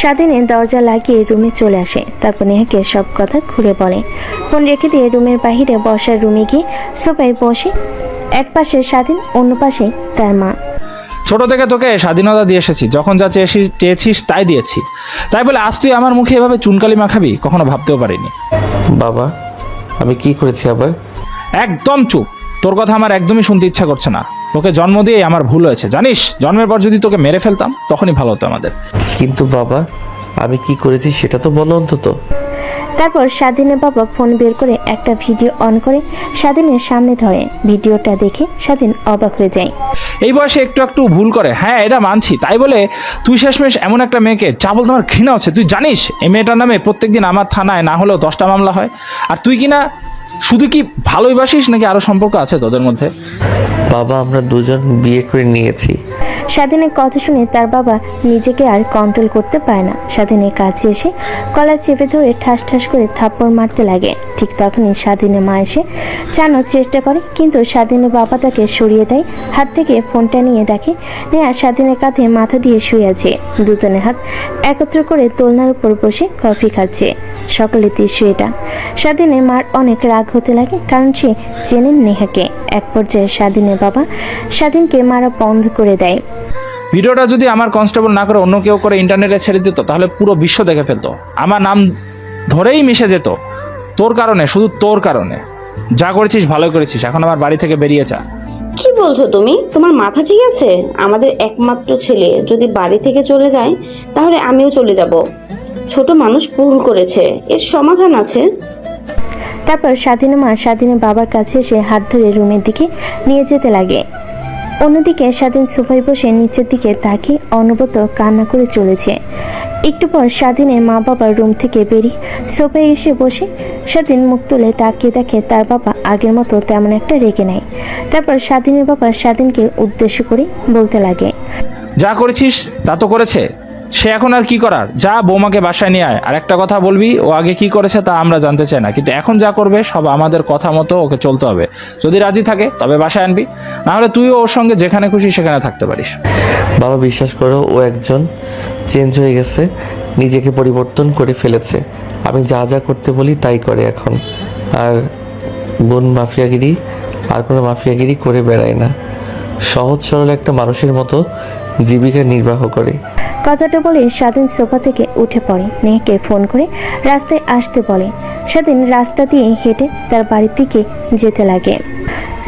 স্বাধীনের দরজা লাগিয়ে রুমে চলে আসে। তারপর নেহাকে সব কথা খুলে বলে। ফোন রেখে দিয়ে রুমের বাহিরে বসার রুমে গিয়ে সোফায় বসে। এক পাশে স্বাধীন, অন্য পাশে তার মা। ছোট থেকে তোকে স্বাধীনতা দিয়ে এসেছি, যখন যা চেয়েছিস তাই দিয়েছি। তাই বলে আজ তুই আমার মুখে এভাবে চুনকালি মাখাবি, কখনো ভাবতেও পারিনি। বাবা, আমি কি করেছি আবার? একদম চুপ, তোর কথা আমার একদমই শুনতে ইচ্ছা করছে না। তোকে জন্ম দিয়ে আমার ভুল হয়েছে, জানিস? জন্মের পর যদি তোকে মেরে ফেলতাম তখনই ভালো হতো আমাদের। কিন্তু বাবা, আমি কি করেছি সেটা তো বলো অন্তত। তারপর স্বাধীনের বাবা ফোন বের করে একটা ভিডিও অন করে স্বাধীনের সামনে ধরে। ভিডিওটা দেখে স্বাধীন অবাক হয়ে যায়। এই বয়সে একটু একটু ভুল করে, হ্যাঁ এটা মানছি। তাই বলে তুই শেষমেশ এমন একটা মেয়েকে, যা বলতে আমার ঘৃণা হচ্ছে। তুই জানিস এই মেয়েটার নামে প্রত্যেকদিন আমার থানায় না হলেও 10টা মামলা হয়। আর তুই কি না শুধু কি ভালোই বাসিস, নাকি আরো সম্পর্ক আছে তোদের মধ্যে? বাবা, আমরা দুজন বিয়ে করে নিয়েছি। স্বাধীনের কথা শুনে তার বাবা নিজেকে আর কন্ট্রোল করতে পারে না। স্বাধীনের কাছে এসে কলার চেপে ধরে ঠাস ঠাস করে থাপ্পড় মারতে লাগে। ঠিক তখনই স্বাধীনের মা এসে চানোর চেষ্টা করে, কিন্তু স্বাধীনের বাবা তাকে সরিয়ে দেয়। হাত থেকে ফোনটা নিয়ে দেখে নেহা স্বাধীনের কাঁধে মাথা দিয়ে শুয়ে আছে। দুজনের হাত একত্র করে দোলনার উপর বসে কফি খাচ্ছে। সকলে দৃশ্যটা স্বাধীনের মার অনেক রাগ হতে লাগে, কারণ সে চেনেন নেহাকে। এক পর্যায়ে স্বাধীনের বাবা স্বাধীনকে মারা বন্ধ করে দেয়। ভিডিওটা যদি আমার কনস্টেবল না করে অন্য কেউ করে ইন্টারনেটে ছেড়ে দিত, তাহলে পুরো বিশ্ব দেখে ফেলতো। আমার নাম ধরেই মিশে যেত। তোর কারণে, শুধু তোর কারণে। যা করেছিস ভালোই করেছিস, এখন আমার বাড়ি থেকে বেরিয়ে যা। কি বলছো তুমি? তোমার মাথা ঠিক আছে? আমাদের একমাত্র ছেলে যদি বাড়ি থেকে চলে যায় তাহলে আমিও চলে যাব। ছোট মানুষ ভুল করেছে, এর সমাধান আছে। তারপর স্বাধীনের মা স্বাধীনের বাবার কাছে এসে হাত ধরে রুমের দিকে নিয়ে যেতে লাগে। অন্যদিকে স্বাধীন সোফায় বসে নিচের দিকে তাকিয়ে অনবরত কান্না করে চলেছে। একটু পর স্বাধীনের মা বাবা রুম থেকে বেরিয়ে সোফায় এসে বসে। স্বাধীন মুখ তুলে তাকিয়ে দেখে তার বাবা আগের মতো তেমন একটা রেগে নেয়। তারপর স্বাধীনের বাবা স্বাধীনকে উদ্দেশ্য করে বলতে লাগে, যা করেছিস তা তো করেছে, সে এখন আর কি করার? যা বৌমাকে বাসায় নিয়ে আয়। আর একটা কথা বলবি, ও আগে কি করেছে তা আমরা জানতে চাই না, কিন্তু এখন যা করবে সব আমাদের কথা মতো ওকে চলতে হবে। যদি রাজি থাকে তবে বাসায় আনবি, না হলে তুইও ওর সঙ্গে যেখানে খুশি সেখানে থাকতে পারিস। বাবা, বিশ্বাস করো, ও একজন চেঞ্জ হয়ে গেছে, নিজেকে পরিবর্তন করে ফেলেছে। আমি যা যা করতে বলি তাই করে এখন। আর বোন মাফিয়াগিরি আর কোনো মাফিয়াগিরি করে বেড়ায় না। সহজ সরল একটা মানুষের মতো জীবিকা নির্বাহ করে। কথাটা বলে স্বাধীন সোফা থেকে উঠে পড়ে। নেহাকে ফোন করে রাস্তায় আসতে বলে। স্বাধীন রাস্তা দিয়ে হেঁটে তার বাড়ির দিকে যেতে লাগে।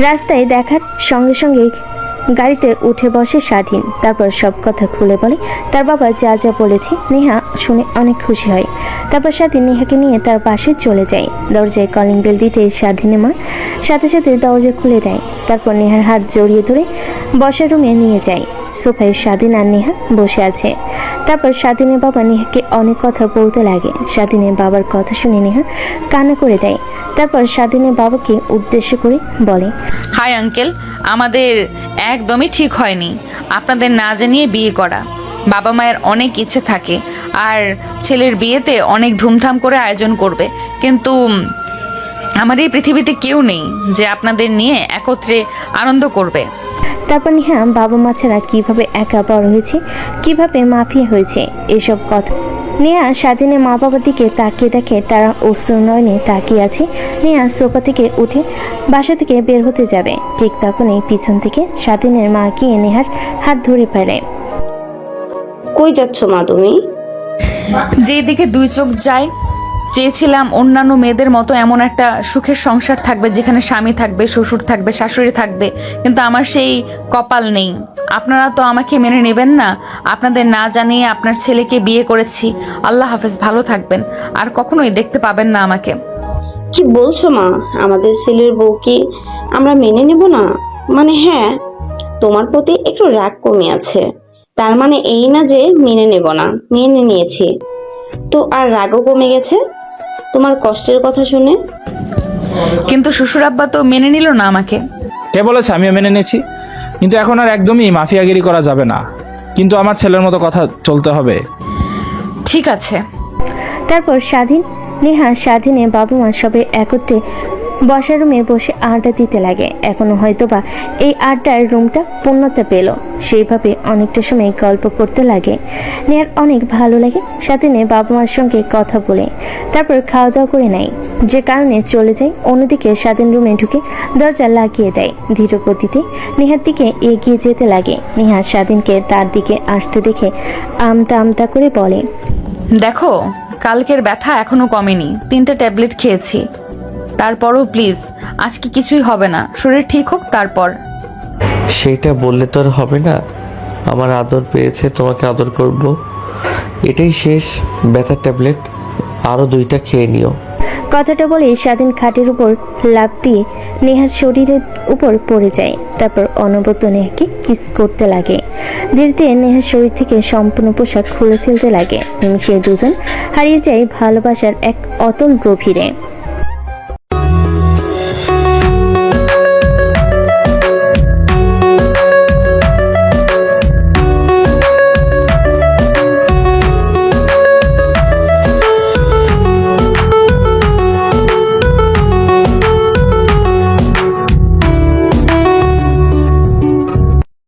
রাস্তায় দেখার সঙ্গে সঙ্গে গাড়িতে উঠে বসে স্বাধীন। তারপর সব কথা খুলে বলে। তার বাবা যা যা বলেছে নেহা শুনে অনেক খুশি হয়। তারপর স্বাধীন নেহাকে নিয়ে তার পাশে চলে যায়। দরজায় কলিং বেল দিতে স্বাধীনের মা সাথে সাথে দরজা খুলে দেয়। তারপর নেহার হাত জড়িয়ে ধরে বসার রুমে নিয়ে যায়। সোফায় স্বাধীন আর নেহা বসে আছে। তারপর স্বাধীনের বাবা নেহাকে অনেক কথা বলতে লাগে। স্বাধীনের বাবার কথা শুনে নেহা কান্না করে দেয়। তারপর স্বাধীনের বাবাকে উদ্দেশ্য করে বলে, হাই আঙ্কেল, আমাদের একদমই ঠিক হয়নি আপনাদের না জানিয়ে বিয়ে করা। বাবা মায়ের অনেক ইচ্ছে থাকে আর ছেলের বিয়েতে অনেক ধুমধাম করে আয়োজন করবে, কিন্তু আমার এই পৃথিবীতে কেউ নেই যে আপনাদের নিয়ে একত্রে আনন্দ করবে। তারপর নেহা বাবা মা ছাড়া কিভাবে একা বড় হয়েছে, কিভাবে মাফিয়া হয়েছে, এসব কথা নেহা স্বাধীনের মা বাবার দিকে তাকিয়ে দেখে তারা অশ্রু নয়নে তাকিয়ে আছে। নেহা সোফা থেকে উঠে বাসা থেকে বের হতে যাবে, ঠিক তখনই পিছন থেকে স্বাধীনের মা গিয়ে নেহার হাত ধরে ফেলে। কই যাচ্ছ মা তুমি? যেদিকে দুই চোখ যায়, চেয়েছিলাম অন্যান্য মেয়েদের মতো এমন একটা সুখের সংসার থাকবে যেখানে স্বামী থাকবে, শ্বশুর থাকবে, শাশুড়ি থাকবে, কিন্তু আমার সেই কপাল নেই। আপনারা তো আমাকে মেনে নেবেন না। আপনাদের না জানিয়ে আপনার ছেলেকে বিয়ে করেছি। আল্লাহ হাফেজ, ভালো থাকবেন, আর কখনোই দেখতে পাবেন না আমাকে। কি বলছো মা? আমাদের ছেলের বউকে আমরা মেনে নেব না? মানে হ্যাঁ, তোমার প্রতি একটু রাগ কমে আছে, তার মানে এই না যে মেনে নেব না, মেনে নিয়েছি তো আর রাগও কমে গেছে তোমার কষ্টের কথা শুনে। কিন্তু শ্বশুর আব্বা তো মেনে নিল না আমাকে। কে বলেছে আমিও মেনে নিয়েছি? কিন্তু এখন আর একদমই মাফিয়াগিরি করা যাবে না, কিন্তু আমার ছেলের মতো কথা চলতে হবে। ঠিক আছে। তারপর নেহা স্বাধীনের বাবা মা সবাই একত্রে বসার রুমে বসে আড্ডা দিতে লাগে। এখনো হয়তোবা এই আড্ডার রুমটা পূর্ণতা পেল, সেইভাবে অনেকটা সময় গল্প করতে লাগে। নেহার অনেক ভালো লাগে স্বাধীনের বাবা মার সঙ্গে কথা বলে। তারপর খাওয়া দাওয়া করে নেয়, যে কারণে চলে যায়। অন্যদিকে স্বাধীন রুমে ঢুকে দরজা লাগিয়ে দেয়। ধীর গতিতে নেহার দিকে এগিয়ে যেতে লাগে। নেহা স্বাধীনকে তার দিকে আসতে দেখে আমতা আমতা করে বলে, দেখো, কালকের ব্যথা এখনো কমেনি, 3টা ট্যাবলেট খেয়েছি। তারপরও প্লিজ, আজকে কিছুই হবে না, শরীর ঠিক হোক তারপর। সেইটা বললে তো আর হবে না। আমার আদর পেয়েছে, তোমাকে আদর করব, এটাই শেষ ব্যথার ট্যাবলেট, আরও 2টা খেয়ে নিও। কথাটা বলে স্বাধীন খাটের উপর লাফ দিয়ে নেহার শরীরের উপর পড়ে যায়। তারপর অনবরত নেহাকে কিস করতে লাগে। ধীরে ধীরে নেহার শরীর থেকে সম্পূর্ণ পোশাক খুলে ফেলতে লাগে। নিমিষে দুজন হারিয়ে যায় ভালোবাসার এক অতল গভীরে।